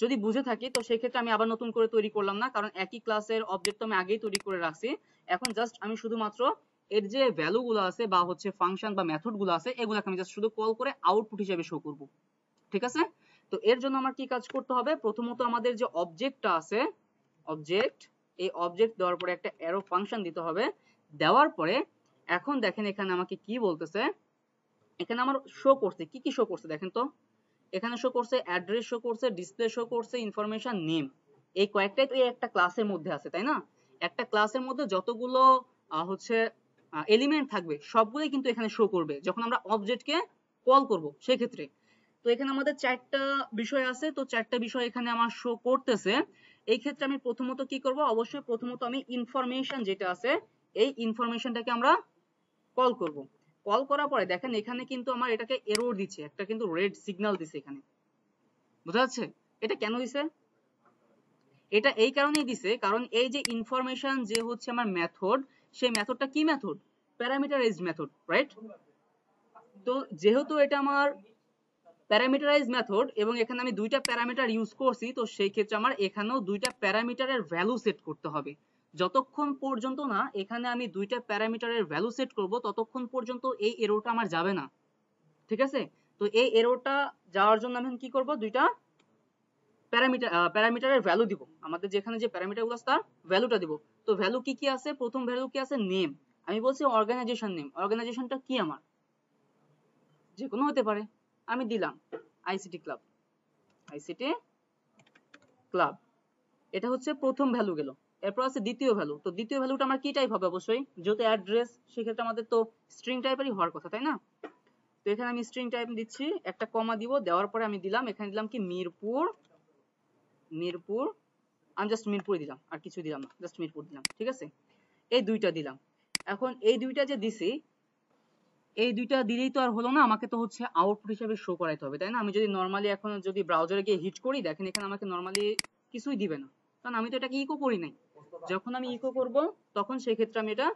যদি বুঝে থাকি তো সেই ক্ষেত্রে আমি আবার নতুন করে তৈরি করলাম না, কারণ একই ক্লাসের অবজেক্ট তো আমি আগেই তৈরি করে রাখছি। এখন জাস্ট আমি শুধুমাত্র এর যে ভ্যালু গুলো আছে বা হচ্ছে ফাংশন বা মেথড গুলো আছে এগুলোকে আমি জাস্ট শুধু কল করে আউটপুট হিসেবে শো করব। ঠিক আছে? তো এর জন্য আমার কি কাজ করতে হবে, প্রথমত আমাদের যে অবজেক্টটা আছে, এই অবজেক্ট দেওয়ার পরে একটা অ্যারো ফাংশন দিতে হবে। দেওয়ার পরে এখন দেখেন এখানে আমাকে কি বলতেছে, এখানে আমার শো করছে কি শো করছে দেখেন তো। এখানে শো করছে অ্যাড্রেস, শো করছে ডিসপ্লে, শো করছে ইনফরমেশন, নেম। এই কয়েকটাই তো এই একটা ক্লাসের মধ্যে আছে, তাই না? একটা ক্লাসের মধ্যে যতগুলো হচ্ছে এলিমেন্ট থাকবে সবগুলোই কিন্তু এখানে শো করবে যখন আমরা অবজেক্টকে কল করব সেক্ষেত্রে। তো এখানে আমাদের চারটা বিষয় আছে, তো চারটা বিষয় এখানে আমার শো করতেছে। এই ক্ষেত্রে আমি প্রথমত কি করব, অবশ্যই প্রথমত আমি ইনফরমেশন যেটা আছে এই ইনফরমেশনটাকে আমরা কল করব। কল করার পরে দেখেন এখানে কিন্তু আমার এটাকে এরর দিচ্ছে, একটা কিন্তু রেড সিগন্যাল দিছে এখানে। বুঝা যাচ্ছে এটা কেন দিছে? এটা এই কারণেই দিছে কারণ এই যে ইনফরমেশন যে হচ্ছে আমার মেথড, সেই মেথডটা কি মেথড, প্যারামিটারাইজড মেথড, রাইট? তো যেহেতু এটা আমার প্যারামিটারাইজড মেথড এবং এখানে আমি দুইটা প্যারামিটার ইউজ করছি, তো সেই ক্ষেত্রে আমার এখানেও দুইটা প্যারামিটারের ভ্যালু সেট করতে হবে। যতক্ষণ পর্যন্ত না এখানে আমি দুইটা প্যারামিটারের ভ্যালু সেট করব ততক্ষণ পর্যন্ত এই এররটা আমার যাবে না। ঠিক আছে? তো এই এররটা যাওয়ার জন্য আমি কি করব, দুইটা প্যারামিটারের ভ্যালু দিব। আমাদের যেখানে যে প্যারামিটারগুলো আছে তার ভ্যালুটা দিব। তো ভ্যালু কি কি আছে, প্রথম ভ্যালু কি আছে, নেম। আমি বলছি অর্গানাইজেশন নেম, অর্গানাইজেশনটা কি আমার যে কোনো হতে পারে, আমি দিলাম। আইসিটি ক্লাব, আইসিটি ক্লাব, এটা হচ্ছে প্রথম ভ্যালু গেল। এরপর আছে দ্বিতীয় ভ্যালু। তো দ্বিতীয় ভ্যালুটা আমার কি টাইপ হবে? অবশ্যই যেহেতু অ্যাড্রেস, সেক্ষেত্রে আমাদের তো স্ট্রিং টাইপেরই হওয়ার কথা, তাই না? তো এখানে আমি স্ট্রিং টাইপ দিচ্ছি, একটা কমা দিব, দেওয়ার পরে আমি দিলাম, এখানে দিলাম কি মিরপুর, মিরপুর, আমি জাস্ট মিরপুর দিলাম, আর কিছু দিলাম না, জাস্ট মিরপুর দিলাম, ঠিক আছে? এই দুইটা দিলাম। এখন এই দুইটা যে দিছি, এই দুইটা দিলেই তো আর হলো না, আমাকে তো হচ্ছে আউটপুট হিসেবে শো করাইতে হবে, তাই না? আমি যদি নরমালি এখন যদি ব্রাউজারে গিয়ে হিট করি, দেখেন এখানে আমাকে নরমালি কিছুই দিবে না, কারণ আমি তো এটাকে ইকো করি নাই। যখন আমি ইকো করব তখন সেই ক্ষেত্রে আমি এটা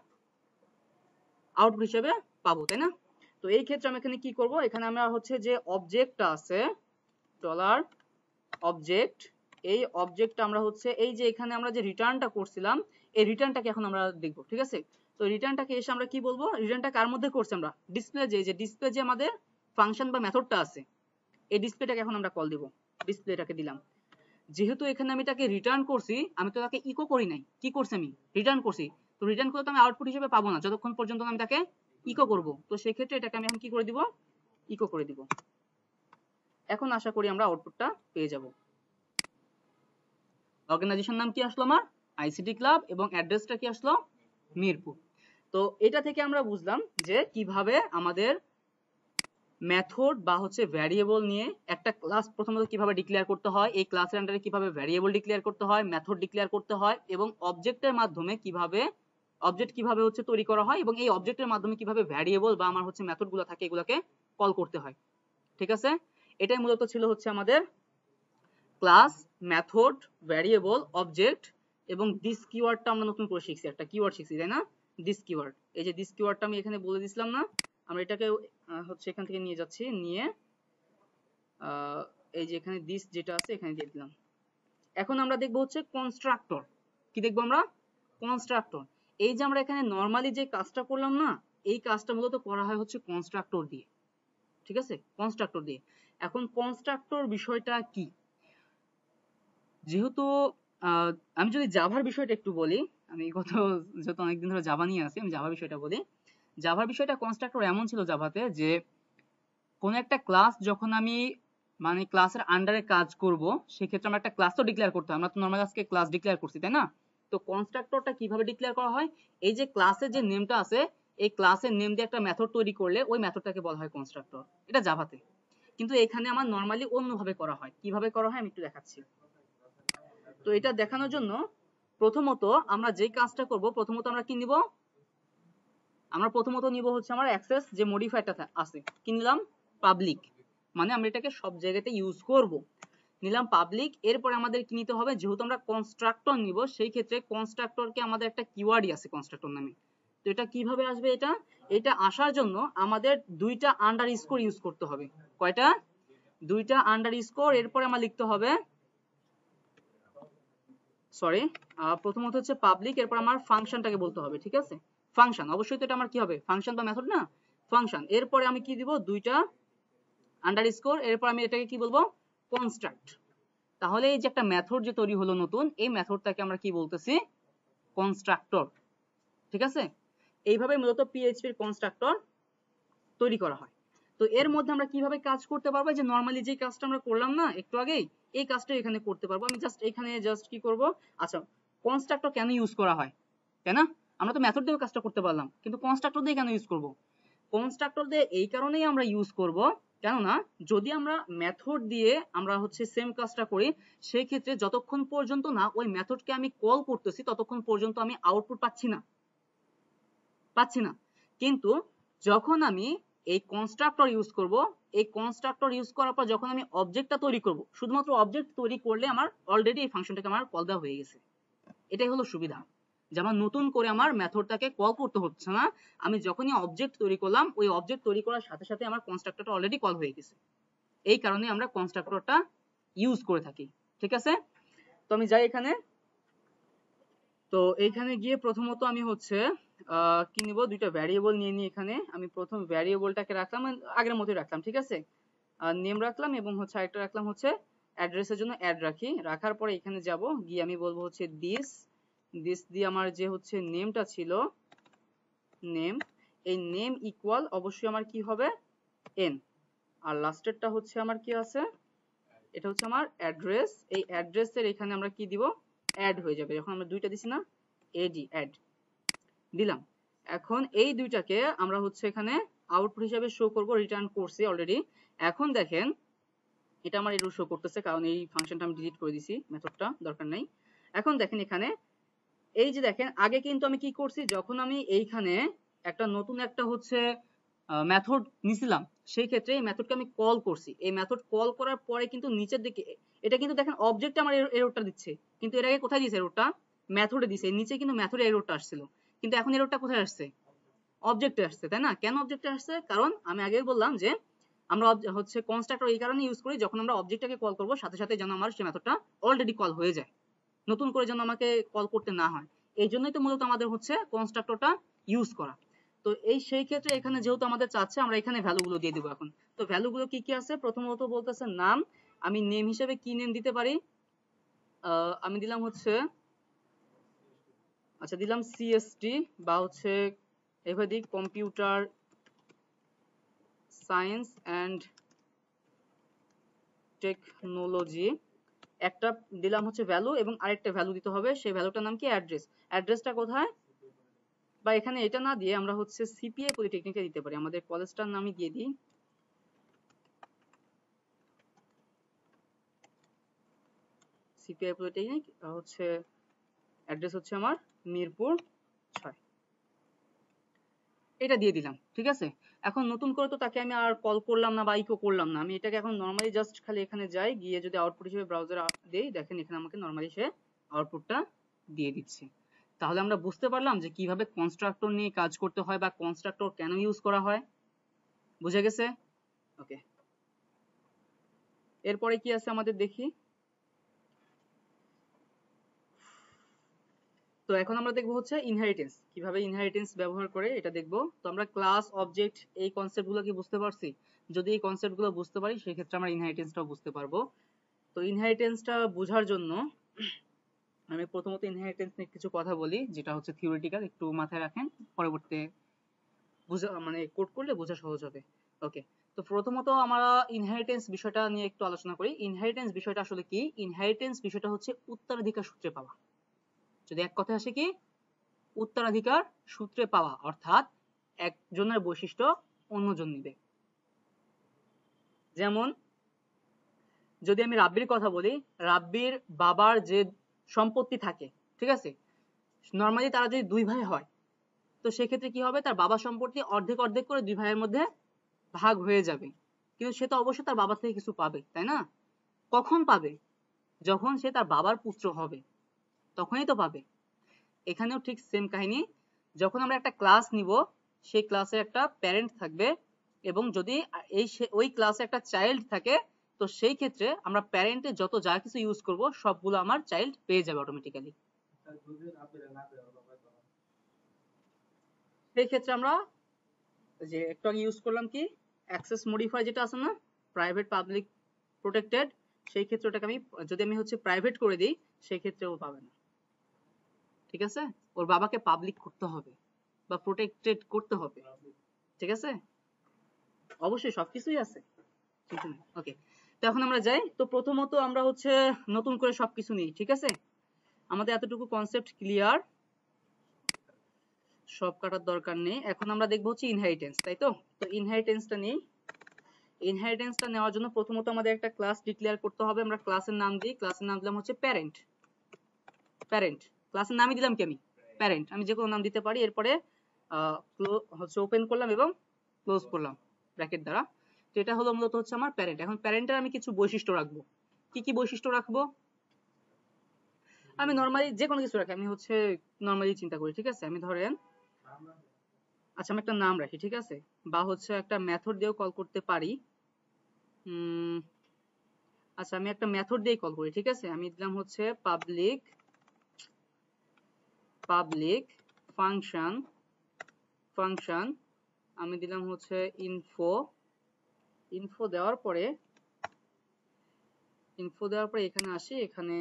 আউটপুট হিসেবে পাবো, তাই না? তো এই ক্ষেত্রে আমি এখানে কি করব, এখানে আমরা হচ্ছে যে অবজেক্টটা আছে ডলার অবজেক্ট, এই অবজেক্টটা আমরা হচ্ছে এই যে এখানে আমরা যে রিটার্নটা করছিলাম, এই রিটার্নটাকে এখন আমরা দেখব, ঠিক আছে? তো রিটার্নটাকে এসে আমরা কি বলবো, রিটার্নটা কার মধ্যে করছি আমরা, ডিসপ্লে, যে ডিসপ্লে যে আমাদের ফাংশন বা মেথডটা আছে, এই ডিসপ্লেটাকে এখন আমরা কল দিব, ডিসপ্লেটাকে দিলাম। যেহেতু এখানে আমি তাকে রিটার্ন করছি, আমি তো তাকে ইকো করি নাই, কি করছি আমি, রিটার্ন করছি। তো রিটার্ন করলে তো আমি আউটপুট হিসেবে পাবো না যতক্ষণ পর্যন্ত আমি তাকে ইকো করব। তো সেই ক্ষেত্রে এটাকে আমি এখন কি করে দিব, ইকো করে দিব। এখন আশা করি আমরা আউটপুটটা পেয়ে যাব। অর্গানাইজেশন নাম কি আসলো আমার, আইসিটি ক্লাব, এবং অ্যাড্রেসটা কি আসলো, মিরপুর। তো এটা থেকে আমরা বুঝলাম যে কিভাবে আমাদের মেথড বা হচ্ছে ভ্যারিয়েবল নিয়ে একটা ক্লাস প্রথমত কিভাবে ডিক্লেয়ার করতে হয়, এই ক্লাসের আন্ডারে কিভাবে ভ্যারিয়েবল ডিক্লেয়ার করতে হয়, মেথড ডিক্লেয়ার করতে হয়, এবং অবজেক্টের মাধ্যমে কিভাবে অবজেক্ট কিভাবে হচ্ছে তৈরি করা হয়, এবং এই অবজেক্টের মাধ্যমে কিভাবে ভ্যারিয়েবল বা আমার হচ্ছে মেথডগুলো থাকে এগুলোকে কল করতে হয়, ঠিক আছে? এটাই মূলত ছিল হচ্ছে আমাদের ক্লাস, মেথড, ভ্যারিয়েবল, অবজেক্ট, এবং দিস কিওয়ার্ডটা আমরা নতুন করে শিখছি, একটা কিওয়ার্ড শিখছি, তাই না? দিস কিওয়ার্ড, এই যে দিস কিওয়ার্ডটা আমি এখানে বলে দিছিলাম না, আমরা এটাকে হচ্ছে এখান থেকে নিয়ে যাচ্ছি, নিয়ে এই যে এখানে দিস যেটা আছে এখানে দিয়ে দিলাম। এখন আমরা দেখবো হচ্ছে কনস্ট্রাক্টর। কি দেখবো আমরা, কনস্ট্রাক্টর। এই যে আমরা এখানে নরমালি যে কাজটা করলাম না, এই কাজটা মূলত করা হয় হচ্ছে কনস্ট্রাক্টর দিয়ে, ঠিক আছে? কনস্ট্রাক্টর দিয়ে। এখন কনস্ট্রাক্টর বিষয়টা কি, যেহেতু আমি যদি জাভার বিষয়টা একটু বলি, আমি গত যেহেতু অনেকদিন ধরে জাভা নিয়ে আছি, আমি জাভার বিষয়টা বলি। জাভার বিষয়টা কনস্ট্রাক্টর এমন ছিল জাভাতে যে কোন একটা ক্লাস যখন আমি মানে ক্লাসের আন্ডারে কাজ করব, সেক্ষেত্রে আমরা একটা ক্লাস তো ডিক্লেয়ার করতে হয়, আমরা তো নরমালি আজকে ক্লাস ডিক্লেয়ার করছি, তাই না? তো কনস্ট্রাক্টরটা কিভাবে ডিক্লেয়ার করা হয়, এই যে ক্লাসের যে নেমটা আছে, এই ক্লাসের নেম দিয়ে একটা মেথড তৈরি করলে ওই মেথডটাকে বলা হয় কনস্ট্রাক্টর, এটা জাভাতে। কিন্তু এখানে আমার নরমালি অন্যভাবে করা হয়। কিভাবে করা হয় আমি একটু দেখাচ্ছি। তো এটা দেখানোর জন্য প্রথমত আমরা যে কাজটা করব, প্রথমত আমরা কি নিব, আমরা প্রথমত নিব হচ্ছে আমার অ্যাক্সেস যে মডিফায়ারটা আছে, কি নিলাম, পাবলিক, মানে আমরা এটাকে সব জায়গাতে ইউজ করব, নিলাম পাবলিক। এরপরে আমাদের কি নিতে হবে, যেহেতু আমরা কনস্ট্রাক্টর নিব, সেই ক্ষেত্রে কনস্ট্রাক্টরকে আমাদের একটা কিওয়ার্ডই আছে কনস্ট্রাক্টর নামে। তো এটা কিভাবে আসবে, এটা আসার জন্য আমাদের দুইটা আন্ডারস্কোর ইউজ করতে হবে। কয়টা, দুইটা আন্ডারস্কোর। এরপরে আমার লিখতে হবে, সরি, প্রথমত হচ্ছে পাবলিক, এরপর আমার ফাংশনটাকে বলতে হবে, ঠিক আছে? ফাংশন, অবশ্যই তো এটা আমার কি হবে, ফাংশন বা মেথড না, ফাংশন। এরপরে আমি কি দিব, দুইটা আন্ডারস্কোর, এরপর আমি এটাকে কি বলবো, কনস্ট্রাক্ট। তাহলে এই যে একটা মেথড যে তৈরি হলো নতুন, এই মেথডটাকে আমরা কি বলতেছি, কনস্ট্রাক্টর, ঠিক আছে? এইভাবে মূলত পিএইচপির কনস্ট্রাক্টর তৈরি করা হয়। তো এর মধ্যে আমরা কিভাবে কাজ করতে পারবো, যে নরমালি যে কাজটা আমরা করলাম না একটু আগেই, এই কাজটা এখানে করতে পারবো। আমি জাস্ট এখানে জাস্ট কি করব, আচ্ছা কনস্ট্রাক্টর কেন ইউজ করা হয়, তাই না? আমরা তো মেথড দিয়ে কাজটা করতে পারলাম, কিন্তু কনস্ট্রাক্টর দিয়ে কেন ইউজ করব, কনস্ট্রাক্টর দিয়ে এই কারণেই আমরা ইউজ করব, কেননা যদি আমরা মেথড দিয়ে আমরা হচ্ছে সেম কাজটা করি, সেই ক্ষেত্রে যতক্ষণ পর্যন্ত না ওই মেথডকে আমি কল করতেছি ততক্ষণ পর্যন্ত আমি আউটপুট পাচ্ছি না। কিন্তু যখন আমি এই কনস্ট্রাক্টর ইউজ করব, এই কনস্ট্রাক্টর ইউজ করার পর যখন আমি অবজেক্টটা তৈরি করব, শুধুমাত্র অবজেক্ট তৈরি করলে আমার অলরেডি এই ফাংশনটাকে আমার কল দেওয়া হয়ে গেছে। এটাই হলো সুবিধা, যে আমার নতুন করে আমার মেথডটাকে কল করতে হচ্ছে না। আমি যখনই অবজেক্ট তৈরি করলাম, ওই অবজেক্ট তৈরি করার সাথে সাথে আমার কনস্ট্রাক্টরটা অলরেডি কল হয়ে গেছে। এই কারণে আমরা কনস্ট্রাক্টরটা ইউজ করে থাকি, ঠিক আছে? তো আমি যাই এখানে, তো এইখানে গিয়ে প্রথমত আমি হচ্ছে কি নিব, দুইটা ভ্যারিয়েবল নিয়ে নিই। এখানে আমি প্রথম ভ্যারিয়েবলটাকে রাখলাম আগের মতোই রাখলাম, ঠিক আছে? নেম রাখলাম, এবং হচ্ছে আরেকটা রাখলাম হচ্ছে অ্যাড্রেসের জন্য অ্যাড রাখি। রাখার পরে এখানে যাব, গিয়ে আমি বলবো হচ্ছে দিস দিয়ে আমার যে হচ্ছে নেমটা ছিল, নেম, এই নেম ইকুয়াল অবশ্যই আমার কি হবে, এন, আর লাস্টেরটা হচ্ছে আমার কি আছে, এটা হচ্ছে আমার অ্যাড্রেস। এই অ্যাড্রেসের এখানে আমরা কি দিব, অ্যাড হয়ে যাবে, যখন আমরা দুইটা দিছি না, এডি অ্যাড দিলাম। এখন এই দুইটাকে আমরা হচ্ছে এখানে আউটপুট হিসাবে শো করব, রিটার্ন করছি অলরেডি। এখন দেখেন এটা আমার এরর শো করতেছে, কারণ এই ফাংশনটা আমি ডিলিট করে দিছি, মেথডটা দরকার নাই। এখন দেখেন এখানে এই যে দেখেন আগে কিন্তু আমি কি করছি, যখন আমি এইখানে একটা নতুন একটা হচ্ছে মেথড নিছিলাম, সেই ক্ষেত্রে এই মেথডকে আমি কল করছি। এই মেথড কল করার পরে কিন্তু নিচের দিকে এটা কিন্তু দেখেন অবজেক্টে আমার এররটা দিচ্ছে, কিন্তু এর আগে কোথায় দিয়েছে এররটা, মেথডে দিছে। নিচে কিন্তু মেথডে এররটা আসছিল, কিন্তু এখন এররটা কোথায় আসছে, অবজেক্টে আসছে, তাই না? কেন অবজেক্টে আসছে, কারণ আমি আগেই বললাম যে আমরা হচ্ছে কনস্ট্রাক্টর এই কারণে ইউজ করি, যখন আমরা অবজেক্টটাকে কল করব সাথে সাথে যেন আমার সেই মেথডটা অলরেডি কল হয়ে যায়, নতুন করে যেন আমাকে কল করতে না হয়। এই জন্যই তো মূলত আমাদের হচ্ছে কনস্ট্রাক্টরটা ইউজ করা। তো এই সেই ক্ষেত্রে এখানে যেহেতু আমাদের চাচ্ছে, আমরা এখানে ভ্যালুগুলো দিয়ে দিব এখন। তো ভ্যালুগুলো কি কি আছে, প্রথমত বলতেছে নাম, আমি নেম হিসেবে কি নেম দিতে পারি, আমি দিলাম হচ্ছে, আচ্ছা দিলাম সিএসটি বা হচ্ছে এভাবে দিই কম্পিউটার সায়েন্স অ্যান্ড টেকনোলজি। একটা দিলাম হচ্ছে ভ্যালু এবং আরেকটা ভ্যালু দিতে হবে, সেই ভ্যালুটার নাম কি, অ্যাড্রেস। অ্যাড্রেসটা কোথায়, বা এখানে এটা না দিয়ে আমরা হচ্ছে সিপিআই পলিটেকনিকে দিতে পারি, আমাদের কলেজটার নামই দিয়ে দিই, সিপিআই পলিটেকনিক। হচ্ছে অ্যাড্রেস হচ্ছে আমার মিরপুর 6, এটা দিয়ে দিলাম, ঠিক আছে। এখন নতুন করে তো তাকে আমি আর কল করলাম না বা ইকো করলাম না, আমি এটাকে এখন নর্মালি জাস্ট খালি এখানে যাই, গিয়ে যদি আউটপুট হিসেবে ব্রাউজারে দেই, দেখেন এখানে আমাকে নর্মালি সে আউটপুটটা দিয়ে দিচ্ছে। তাহলে আমরা বুঝতে পারলাম যে কিভাবে কনস্ট্রাক্টর নিয়ে কাজ করতে হয় বা কনস্ট্রাক্টর কেন ইউজ করা হয়, বুঝে গেছে? ওকে, এরপরে কি আছে আমাদের দেখি। তো এখন আমরা দেখবো হচ্ছে ইনহেরিটেন্স, কিভাবে ইনহেরিটেন্স ব্যবহার করে এটা দেখবো। তো আমরা ক্লাস অবজেক্ট এই কনসেপ্টগুলো কি বুঝতে পারছি, যদি এই কনসেপ্টগুলো বুঝতে পারি সেক্ষেত্রে আমরা ইনহেরিটেন্সটাও বুঝতে পারবো। তো ইনহেরিটেন্সটা বোঝার জন্য আমি প্রথমত ইনহেরিটেন্স নিয়ে কিছু কথা বলি, যেটা হচ্ছে থিওরিটিক্যাল, একটু মাথায় রাখেন, পরবর্তীতে বুঝা মানে কোড করলে বোঝা সহজ হবে। ওকে, তো প্রথমত আমরা ইনহেরিটেন্স বিষয়টা নিয়ে একটু আলোচনা করি। ইনহেরিটেন্স বিষয়টা আসলে কি, ইনহেরিটেন্স বিষয়টা হচ্ছে উত্তরাধিকার সূত্রে পাওয়া। যদি এক কথায় আসে কি, উত্তরাধিকার সূত্রে পাওয়া, অর্থাৎ একজনের বৈশিষ্ট্য অন্যজন নিবে। যেমন যদি আমি রাব্বির কথা বলি, রাব্বির বাবার যে সম্পত্তি থাকে, ঠিক আছে, নর্মালি তারা যদি দুই ভাই হয়, তো সেক্ষেত্রে কি হবে, তার বাবার সম্পত্তি অর্ধেক অর্ধেক করে দুই ভাইয়ের মধ্যে ভাগ হয়ে যাবে, কিন্তু সে তো অবশ্যই তার বাবা থেকে কিছু পাবে, তাই না? কখন পাবে, যখন সে তার বাবার পুত্র হবে, তখনই তো পাবে। এখানেও ঠিক সেম কাহিনী, যখন আমরা একটা ক্লাস নিব, সেই ক্লাসের একটা প্যারেন্ট থাকবে, এবং যদি ওই ক্লাসে একটা চাইল্ড থাকে, তো সেই ক্ষেত্রে আমরা প্যারেন্টে যত যা কিছু ইউজ করব সবগুলো আমার চাইল্ড পেয়ে যাবে অটোমেটিক্যালি। সেই ক্ষেত্রে আমরা যে একটু আগে ইউজ করলাম কি, অ্যাক্সেস মডিফায়ার যেটা আছে না, প্রাইভেট পাবলিক প্রোটেক্টেড, সেই ক্ষেত্রে ওটাকে আমি যদি আমি হচ্ছে প্রাইভেট করে দিই, সেই ক্ষেত্রে ও পাবে না, ঠিক আছে। ওর বাবাকে পাবলিক করতে হবে বা প্রোটেক্টেড করতে হবে, ঠিক আছে। অবশ্যই সবকিছুই আছে, কিছু নেই। ওকে, তো এখন আমরা যাই। তো প্রথমত আমরা হচ্ছে নতুন করে সবকিছু নিই, ঠিক আছে, আমাদের এতটুকু কনসেপ্ট ক্লিয়ার, সব কাটার দরকার নেই। এখন আমরা দেখবো হচ্ছে ইনহেরিটেন্স, তাই তো। তো ইনহেরিটেন্সটা নেই, ইনহেরিটেন্সটা নেওয়ার জন্য প্রথমত আমাদের একটা ক্লাস ডিক্লেয়ার করতে হবে। আমরা ক্লাসের নাম দিই, ক্লাসের নাম দিলাম হচ্ছে প্যারেন্ট। প্যারেন্ট ক্লাসের নামই দিলাম কি, আমি প্যারেন্ট, আমি যে কোনো নাম দিতে পারি। এরপরে হচ্ছে ওপেন করলাম এবং ক্লোজ করলাম ব্র্যাকেট দ্বারা। তো এটা হলো মূলত হচ্ছে আমার প্যারেন্ট। এখন প্যারেন্টের আমি কিছু বৈশিষ্ট্য রাখবো। কি কি বৈশিষ্ট্য রাখবো, আমি নর্মালি যে কোনো কিছু রাখি, আমি হচ্ছে নর্মালি চিন্তা করি, ঠিক আছে। আমি ধরেন, আচ্ছা আমি একটা নাম রাখি, ঠিক আছে, বা হচ্ছে একটা মেথড দিয়েও কল করতে পারি। আচ্ছা আমি একটা মেথড দিয়ে কল করি, ঠিক আছে। আমি দিলাম হচ্ছে পাবলিক ফাংশন, আমি দিলাম হচ্ছে ইনফো দেওয়ার পরে এখানে আসি, এখানে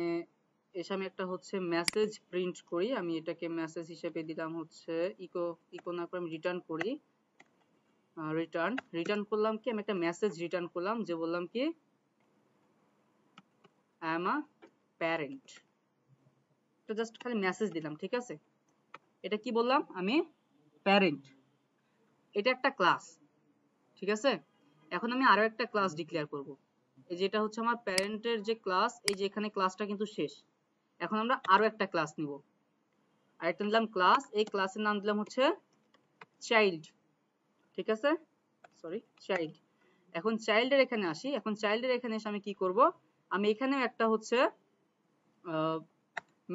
এসে আমি একটা হচ্ছে মেসেজ প্রিন্ট করি। আমি এটাকে মেসেজ হিসেবে দিলাম হচ্ছে ইকো না করে আমি রিটার্ন করি রিটার্ন করলাম কি, আমি একটা মেসেজ রিটার্ন করলাম যে বললাম কি আই এম আ প্যারেন্ট, তো জাস্ট খালি মেসেজ দিলাম, ঠিক আছে। এটা কি বললাম, আমি প্যারেন্ট, এটা একটা ক্লাস, ঠিক আছে। এখন আমি আরো একটা ক্লাস ডিক্লেয়ার করব, এই যেটা হচ্ছে আমার প্যারেন্টের যে ক্লাস, এই যে এখানে ক্লাসটা কিন্তু শেষ। এখন আমরা আরো একটা ক্লাস নিব, আরেকটা নিলাম ক্লাস, এই ক্লাসের নাম দিলাম হচ্ছে চাইল্ড, ঠিক আছে, সরি চাইল্ড। এখন চাইল্ডের এখানে আসি, এখন চাইল্ডের এখানে এসে আমি কি করব, আমি এখানেও একটা হচ্ছে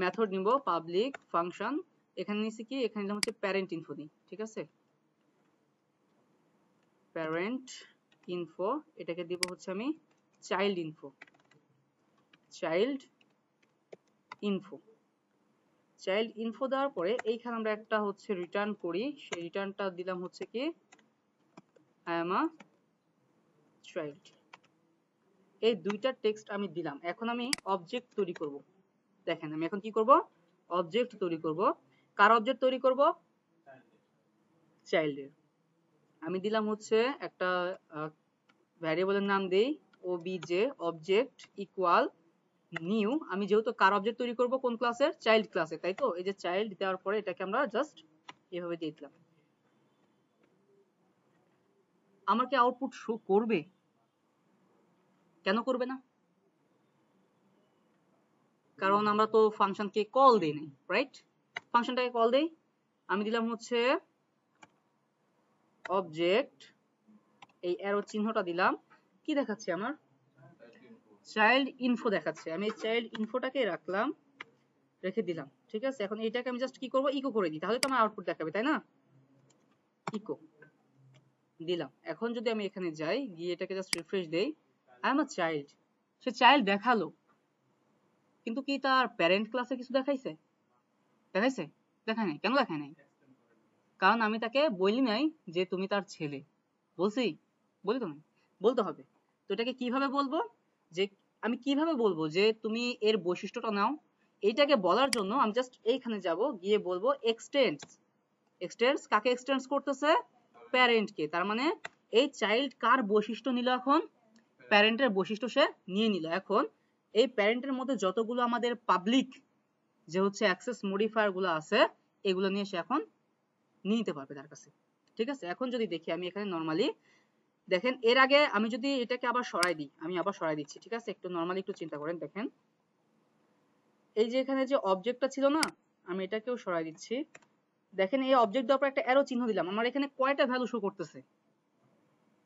মেথড নিব পাবলিক ফাংশন, এখানে নিছি কি, এখানে নিলাম হচ্ছে প্যারেন্ট ইনফো দিই, ঠিক আছে, প্যারেন্ট ইনফো, এটাকে দিব হচ্ছে আমি child info, child info, child info দেওয়ার পরে এইখানে আমরা একটা হচ্ছে রিটার্ন করি, সেই রিটার্নটা দিলাম হচ্ছে কি আই এম আ চাইল্ড। এই দুইটা টেক্সট আমি দিলাম। এখন আমি অবজেক্ট তৈরি করব, দেখেন আমি এখন কি করব, অবজেক্ট তৈরি করব। কার অবজেক্ট তৈরি করব, চাইল্ডের। আমি দিলাম হচ্ছে একটা ভ্যারিয়েবলের নাম দেই ওবিজে অবজেক্ট ইকুয়াল নিউ, আমি যেহেতু কার অবজেক্ট তৈরি করব, কোন ক্লাসের, চাইল্ড ক্লাসে, তাই তো, এই যে চাইল্ড দেওয়ার পরে এটাকে আমরা জাস্ট এভাবে দিয়ে দিলাম। আমার কি আউটপুট শো করবে, কেন করবে না, কারণ আমরা তো ফাংশনকে কল দেই নাই, রাইট, ফাংশনটাকে কল দেই, আমি দিলাম হচ্ছে অবজেক্ট, এই অ্যারো চিহ্নটা দিলাম, কি দেখাচ্ছে আমার, চাইল্ড ইনফো দেখাচ্ছে, আমি এই চাইল্ড ইনফোটাকে রাখলাম, রেখে দিলাম, ঠিক আছে। এখন এটাকে আমি জাস্ট কি করব, ইকো করে দিই, তাহলে তো আমার আউটপুট দেখাবে, তাই না, ইকো দিলাম। এখন যদি আমি এখানে যাই, গিয়ে এটাকে জাস্ট রিফ্রেশ দেই, I am a child, say child দেখালো, কিন্তু কি তার প্যারেন্ট ক্লাসে কিছু দেখাইছে, দেখাইছে, দেখায় নাই, কেন দেখায় নাই, কারণ আমি তাকে বলি নাই যে তুমি তার ছেলে, বলছি, বলি তো নাই, বলতে হবে। তো এটাকে কিভাবে বলবো, যে আমি কিভাবে বলবো যে তুমি এর বৈশিষ্ট্যটা নাও, এইটাকে বলার জন্য আমি জাস্ট এইখানে যাব, গিয়ে বলবো এক্সটেন্ডস, এক্সটেন্ডস কাকে এক্সটেন্ডস করতেছে, প্যারেন্টকে, তার মানে এই চাইল্ড কার বৈশিষ্ট্য নিল, এখন প্যারেন্টের বৈশিষ্ট্য সে নিয়ে নিল। এখন এই প্যারেন্টের মধ্যে যতগুলো আমাদের পাবলিক যে হচ্ছে অ্যাক্সেস মডিফায়ার গুলো আছে, এগুলো নিয়ে সে এখন নিয়ে নিতে পারবে তার কাছে, ঠিক আছে। এখন যদি দেখি আমি এখানে নরমালি দেখেন, এর আগে আমি যদি এটাকে আবার সরাই দিই, আমি আবার সরাই দিচ্ছি, ঠিক আছে, একটু নরমালি একটু চিন্তা করেন, দেখেন এই যে এখানে যে অবজেক্টটা ছিল না, আমি এটাকেও সরাই দিচ্ছি, দেখেন এই অবজেক্ট দেওয়ার পর একটা অ্যারো চিহ্ন দিলাম, আমার এখানে কয়টা ভ্যালু শো করতেছে,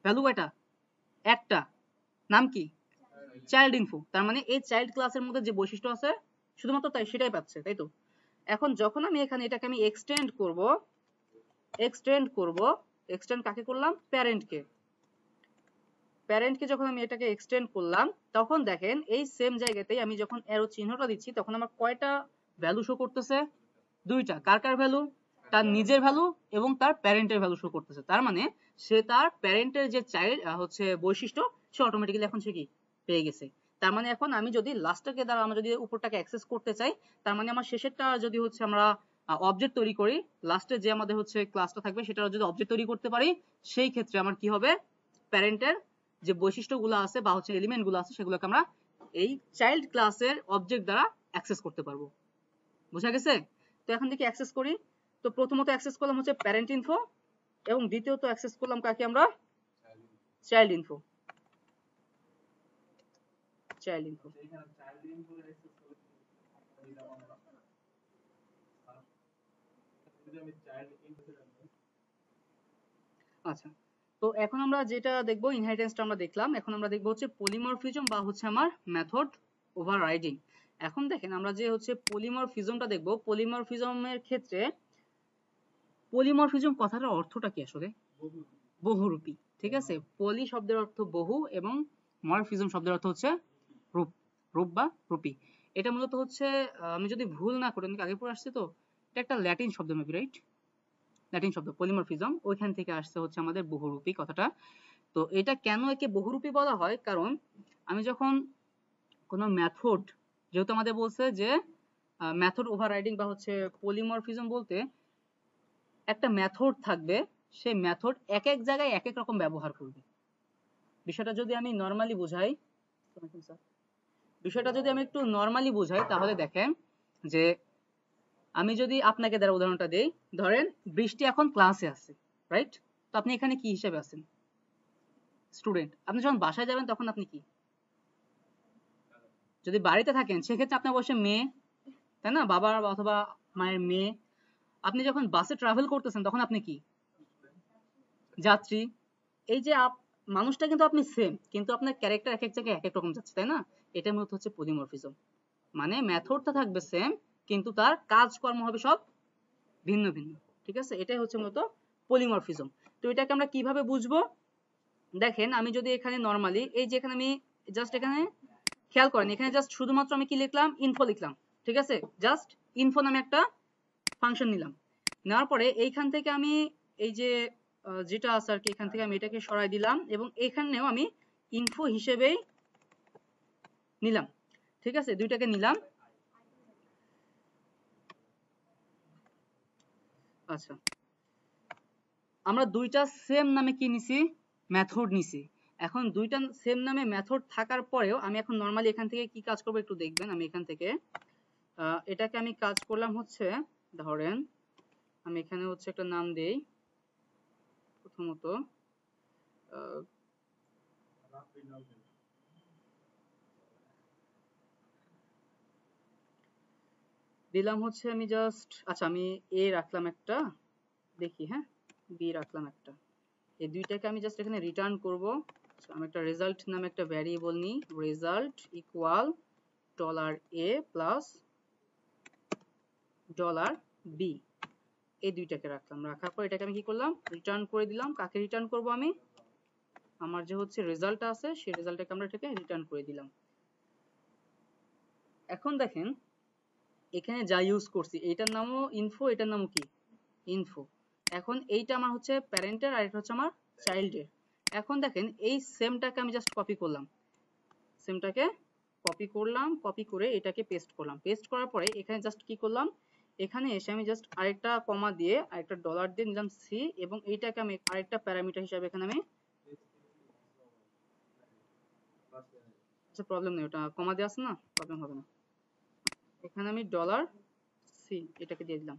ভ্যালু কয়টা, একটা, নাম কি, চাইল্ড ইনফো, তার মানে এই চাইল্ড ক্লাসের মধ্যে যে বৈশিষ্ট্য আছে শুধুমাত্র তাই সেটাই পাচ্ছে, তাই তো। এখন যখন আমি এখানে এটাকে আমি এক্সটেন্ড করব, এক্সটেন্ড কাকে করলাম, প্যারেন্টকে, প্যারেন্টকে যখন আমি এটাকে এক্সটেন্ড করলাম, তখন দেখেন এই সেম জায়গাতেই আমি যখন অ্যারো চিহ্নটা দিচ্ছি, তখন আমার কয়টা ভ্যালু শো করতেছে, দুইটা, কার কার ভ্যালু, তার নিজের ভ্যালু এবং তার প্যারেন্টের ভ্যালু শো করতেছে, তার মানে সে তার প্যারেন্টের যে চাইল্ড হচ্ছে বৈশিষ্ট্য, সে অটোমেটিক্যালি এখন সে কি পেয়ে গেছে। তার মানে এখন আমি যদি লাস্টটাকে দ্বারা আমরা যদি উপরটাকে অ্যাক্সেস করতে চাই, তার মানে আমার শেষেরটা যদি হচ্ছে আমরা অবজেক্ট তৈরি করি, লাস্টে যে আমাদের হচ্ছে ক্লাসটা থাকবে সেটা যদি অবজেক্ট তৈরি করতে পারি, সেই ক্ষেত্রে আমার কি হবে, প্যারেন্টের যে বৈশিষ্ট্যগুলো আছে বা হচ্ছে এলিমেন্টগুলো আছে, সেগুলোকে আমরা এই চাইল্ড ক্লাসের অবজেক্ট দ্বারা অ্যাক্সেস করতে পারবো, বুঝা গেছে। তো এখন দেখি অ্যাক্সেস করি, তো প্রথমত অ্যাক্সেস করলাম হচ্ছে প্যারেন্ট ইনফো, এবং দ্বিতীয়ত অ্যাক্সেস করলাম কাকে আমরা, চাইল্ড ইনফো, চাইল্ড ইনফো। আচ্ছা, তো এখন আমরা যেটা দেখবো, ইনহেরিটেন্সটা আমরা দেখলাম, এখন আমরা দেখবো হচ্ছে পলিমরফিজম বা হচ্ছে আমার মেথড ওভাররাইডিং। এখন দেখেন আমরা যে হচ্ছে পলিমরফিজমটা দেখবো, পলিমরফিজমের ক্ষেত্রে পলিমরফিজম কথাটার অর্থটা কি আসলে, বহুরূপী, ঠিক আছে। পলি শব্দের অর্থ বহু এবং মরফিজম শব্দের অর্থ হচ্ছে রূপ, রূপ বা রূপী। এটা মূলত হচ্ছে আমি যদি ভুল না করি, আমি আগে পড়ে আসছি, তো এটা একটা ল্যাটিন শব্দ মেবি, রাইট, ল্যাটিন শব্দ পলিমরফিজম, ওইখান থেকে আসছে হচ্ছে আমাদের বহুরূপী কথাটা। তো এটা কেন একে বহুরূপী বলা হয়, কারণ আমি যখন কোনো মেথড, যেহেতু আমাদের বলছে যে মেথড ওভাররাইডিং বা হচ্ছে পলিমরফিজম বলতে একটা মেথড থাকবে, সেই মেথড এক এক জায়গায় এক এক রকম ব্যবহার করবে। বিষয়টা যদি আমি নর্মালি বোঝাই, একটু নর্মালি বোঝাই তাহলে দেখেন যে আমি যদি আপনাকে দ্বারা উদাহরণটা দেই, ধরেন বৃষ্টি এখন ক্লাসে আছে, রাইট? তো আপনি এখানে কি হিসেবে আছেন? স্টুডেন্ট। আপনি যখন বাসায় যাবেন তখন আপনি কি? যদি বাড়িতে থাকেন সেক্ষেত্রে আপনি অবশ্যই মেয়ে, তাই না? বাবার অথবা মায়ের মেয়ে। আপনি যখন বাসে ট্রাভেল করতেছেন তখন আপনি কি? যাত্রী। এই যে মানুষটা কিন্তু আপনি সেম, কিন্তু আপনার ক্যারেক্টার এক এক জায়গায় এক এক রকম যাচ্ছে, তাই না? এটা মূলত হচ্ছে পলিমরফিজম। মানে মেথডটা থাকবে সেম, কিন্তু তার কাজকর্ম হবে সব ভিন্ন ভিন্ন। ঠিক আছে, এটাই হচ্ছে মূলত পলিমরফিজম। তো এটাকে আমরা কিভাবে বুঝবো? দেখেন আমি যদি এখানে নরমালি এই যে এখানে আমি জাস্ট এখানে খেয়াল করেন, এখানে জাস্ট শুধুমাত্র আমি কি লিখলাম? ইনফো লিখলাম। ঠিক আছে, জাস্ট ইনফো নামে একটা ফাংশন নিলাম। নেওয়ার পরে এইখান থেকে আমি এই যে যেটা আছে আর কি, এখান থেকে আমি এটাকে সরাই দিলাম এবং এখানেও আমি ইনফো হিসেবেই নিলাম। ঠিক আছে, দুইটাকে নিলাম। আচ্ছা, আমরা দুইটা সেম নামে কি নিছি? মেথড নিছি। এখন দুইটা সেম নামে মেথড থাকার পরেও আমি এখন নরমালি এখান থেকে কি কাজ করব একটু দেখবেন। আমি এখান থেকে এটাকে আমি কাজ করলাম হচ্ছে, ধরেন আমি এখানে হচ্ছে একটা নাম দেই। প্রথমত দিলাম হচ্ছে আমি জাস্ট, আচ্ছা আমি এ রাখলাম একটা, দেখি হ্যাঁ, বি রাখলাম একটা। এই দুইটাকে আমি জাস্ট এখানে রিটার্ন করব। আমি একটা রেজাল্ট নামে একটা ভ্যারিয়েবল নিই, result equal $a plus $b। এই দুইটাকে রাখলাম। রাখার পর এটাকে আমি কি করলাম? রিটার্ন করে দিলাম। কাকে রিটার্ন করব আমি? আমার যে হচ্ছে রেজাল্ট আছে সেই রেজাল্টটাকে আমরা এটাকে রিটার্ন করে দিলাম। এখন দেখেন এখানে যা ইউজ করছি এইটার নামও ইনফো, এটার নামও কি? ইনফো। এখন এইটা আমার হচ্ছে প্যারেন্টের আর এটা হচ্ছে আমার চাইল্ডের। এখন দেখেন এই সেমটাকে আমি জাস্ট কপি করলাম, সেমটাকে কপি করলাম, কপি করে এটাকে পেস্ট করলাম। পেস্ট করার পরে এখানে জাস্ট কি করলাম? এখানে এসে আমি জাস্ট আরেকটা কমা দিয়ে আরেকটা ডলার দিয়ে নিলাম সি, এবং এইটাকে আমি আরেকটা প্যারামিটার হিসাবে এখানে আমি, আচ্ছা প্রবলেম নেই, ওটা কমা দিয়ে আছে না, প্রবলেম হবে না। এখানে আমি ডলার সি এটাকে দিয়ে দিলাম,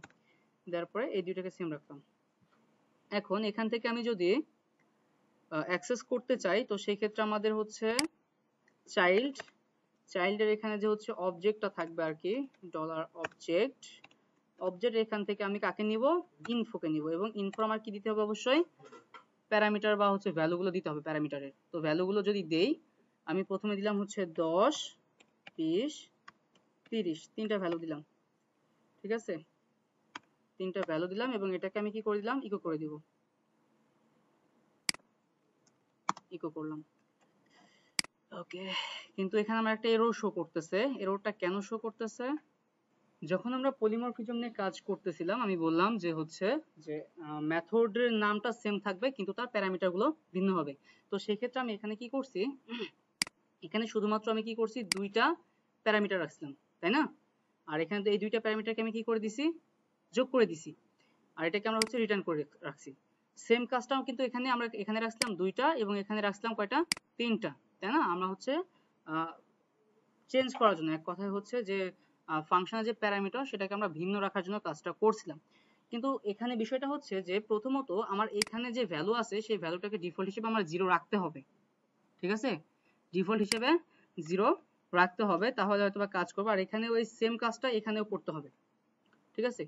দেওয়ার পরে এই দুইটাকে সেম রাখলাম। এখন এখান থেকে আমি যদি অ্যাক্সেস করতে চাই তো সেই ক্ষেত্রে আমাদের হচ্ছে চাইল্ডের এখানে যে হচ্ছে অবজেক্টটা থাকবে আর কি, ডলার অবজেক্ট এখান থেকে আমি কাকে নিব? ইনফোকে নিব, এবং ইনফো আমার কি দিতে হবে? অবশ্যই প্যারামিটার বা হচ্ছে ভ্যালুগুলো দিতে হবে প্যারামিটারের। তো ভ্যালুগুলো যদি দেই, আমি প্রথমে দিলাম হচ্ছে 10, 20, 30, তিনটা ভ্যালু দিলাম। ঠিক আছে, তিনটা ভ্যালু দিলাম এবং এটাকে আমি কি করে দিলাম? ইকো করে দিব, ইকো করলাম। ওকে, কিন্তু এখানে আমার একটা এরর শো করতেছে। এররটা কেন শো করতেছে? যখন আমরা পলিমরফিজম নিয়ে কাজ করতেছিলাম আমি বললাম যে হচ্ছে যে মেথডের নামটা সেম থাকবে কিন্তু তার প্যারামিটার গুলো ভিন্ন হবে। তো সেক্ষেত্রে আমি এখানে কি করছি, এখানে শুধুমাত্র আমি কি করছি? দুইটা প্যারামিটার রাখছিলাম, তাই না? আর এখানে তো এই দুইটা প্যারামিটারকে আমি কি করে দিছি? যোগ করে দিছি, আর এটাকে আমরা হচ্ছে রিটার্ন করে রাখছি। সেম কাজটাও কিন্তু এখানে আমরা এখানে রাখছিলাম দুইটা এবং এখানে রাখছিলাম কয়টা? তিনটা, তাই না? আমরা হচ্ছে চেঞ্জ করার জন্য, এক কথায় হচ্ছে যে ফাংশনের যে প্যারামিটার সেটাকে আমরা ভিন্ন রাখার জন্য কাজটা করছিলাম। কিন্তু এখানে বিষয়টা হচ্ছে যে প্রথমত আমার এখানে যে ভ্যালু আছে সেই ভ্যালুটাকে ডিফল্ট হিসেবে আমার 0 রাখতে হবে। ঠিক আছে, ডিফল্ট হিসেবে 0 রাখতে হবে, তাহলে হয়তো বা কাজ করবে। আর এখানে ওই সেম কাজটা এখানেও করতে হবে। ঠিক আছে,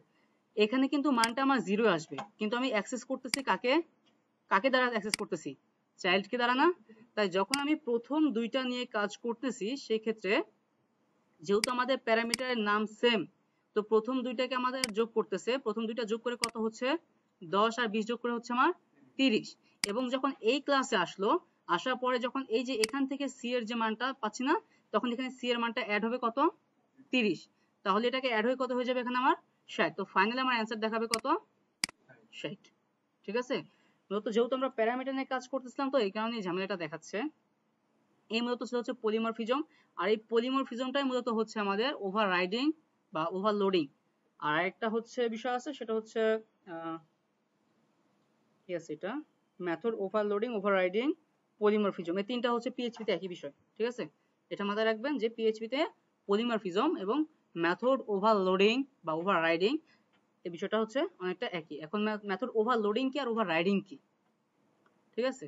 এখানে কিন্তু মানটা আমার 0 আসবে, কিন্তু আমি অ্যাক্সেস করতেছি কাকে? কাকে দ্বারা অ্যাক্সেস করতেছি? চাইল্ডকে দ্বারা না? তাই যখন আমি প্রথম দুইটা নিয়ে কাজ করতেছি সেই ক্ষেত্রে যেহেতু আমাদের প্যারামিটারের নাম সেম, তো প্রথম দুইটাকে আমাদের যোগ করতেছে, প্রথম দুইটা যোগ করে কত হচ্ছে? 10 আর 20 যোগ করে হচ্ছে আমার 30। এবং যখন এই ক্লাসে আসলো, আসার পরে যখন এই যে এখান থেকে সি এর যে মানটা পাচ্ছি না, তখন এখানে সি এর মানটা অ্যাড হবে কত? 30। তাহলে এটাকে অ্যাড হয়ে কত হয়ে যাবে এখানে আমার? 60। তো ফাইনালি আমার অ্যান্সার দেখাবে কত? 60। ঠিক আছে, মূলত যেহেতু আমরা প্যারামিটার নিয়ে কাজ করতেছিলাম তো এই কারণে এই ঝামেলাটা দেখাচ্ছে। এই মূলত ছিল হচ্ছে পলিমরফিজম, আর এই পলিমরফিজমটাই মূলত হচ্ছে আমাদের ওভাররাইডিং বা ওভারলোডিং। আর একটা হচ্ছে বিষয় আছে, সেটা হচ্ছে কি আছে এটা, মেথড, ওভারলোডিং, ওভাররাইডিং, পলিমরফিজম, এই তিনটা হচ্ছে পিএইচপি তে একই বিষয়, ঠিক আছে। এটা মাথায় রাখবেন যে পিএইচপি তে পলিমরফিজম এবং মেথড ওভারলোডিং বা ওভাররাইডিং এই বিষয়টা হচ্ছে অনেকটা একই। এখন মেথড ওভারলোডিং কি আর ওভাররাইডিং কি, ঠিক আছে।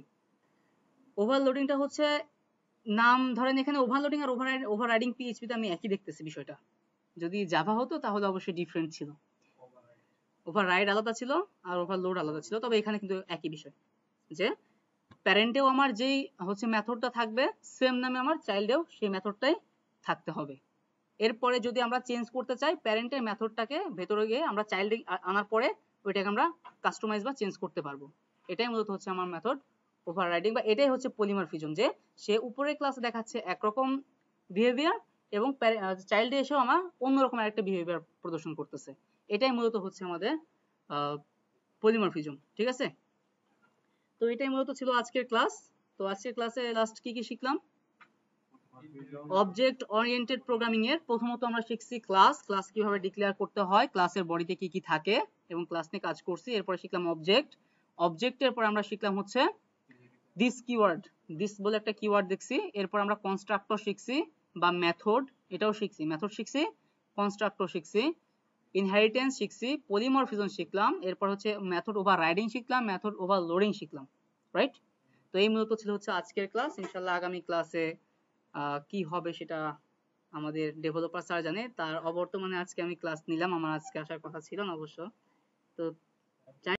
ওভারলোডিংটা হচ্ছে নাম ধরেন এখানে ওভারলোডিং আর ওভাররাইডিং পিএইচপি তে আমি একই দেখতেছি বিষয়টা। যদি জাভা হতো তাহলে অবশ্যই ডিফারেন্ট ছিল, ওভাররাইড আলাদা ছিল আর ওভারলোড আলাদা ছিল, তবে এখানে কিন্তু একই বিষয় যে প্যারেন্টেও আমার যেই হচ্ছে মেথডটা থাকবে সেম নামে আমার চাইল্ডেও সেই মেথডটাই থাকতে হবে। এরপরে যদি আমরা চেঞ্জ করতে চাই প্যারেন্টের মেথডটাকে ভেতরে গিয়ে আমরা চাইল্ডে আনার পরে ওইটাকে আমরা কাস্টমাইজ বা চেঞ্জ করতে পারবো। এটাই মূলত হচ্ছে আমার মেথড ওভাররাইডিং, বা এটাই হচ্ছে পলিমরফিজম, যে সে উপরের ক্লাসে দেখাচ্ছে একরকম বিহেভিয়ার এবং চাইল্ডে এসেও আমার অন্যরকম আরেকটা বিহেভিয়ার প্রদর্শন করতেছে। এটাই মূলত হচ্ছে আমাদের পলিমরফিজম, ঠিক আছে। তো এটাই মূলত ছিল আজকের ক্লাস। তো আজকের ক্লাসে লাস্ট কি কি শিখলাম, অবজেক্ট ওরিয়েন্টেড প্রোগ্রামিং এর প্রথমত আমরা শিখছি ক্লাস কিভাবে ডিক্লেয়ার করতে হয়, ক্লাসের বডিতে কি কি থাকে এবং ক্লাস নিয়ে কাজ করছি। এরপরে শিখলাম অবজেক্টের পর আমরা শিখলাম হচ্ছে দিস কিওয়ার্ড, দিস বলে একটা কিওয়ার্ড দেখছি। এরপর আমরা কনস্ট্রাক্টর শিখছি বা মেথড, এটাও শিখছি, মেথড শিখছি, কনস্ট্রাক্টর শিখছি, ইনহেরিটেন্স শিখছি, পলিমরফিজম শিখলাম, এরপর হচ্ছে মেথড ওভাররাইডিং শিখলাম, মেথড ওভারলোডিং শিখলাম, রাইট। তো এই মূলত ছিল হচ্ছে আজকের ক্লাস। ইনশাআল্লাহ আগামী ক্লাসে কি হবে সেটা আমাদের ডেভেলপার স্যার জানে, তার অবর্তমানে আজকে আমি ক্লাস নিলাম, আমার আজকে আসার কথা ছিল না অবশ্য। তো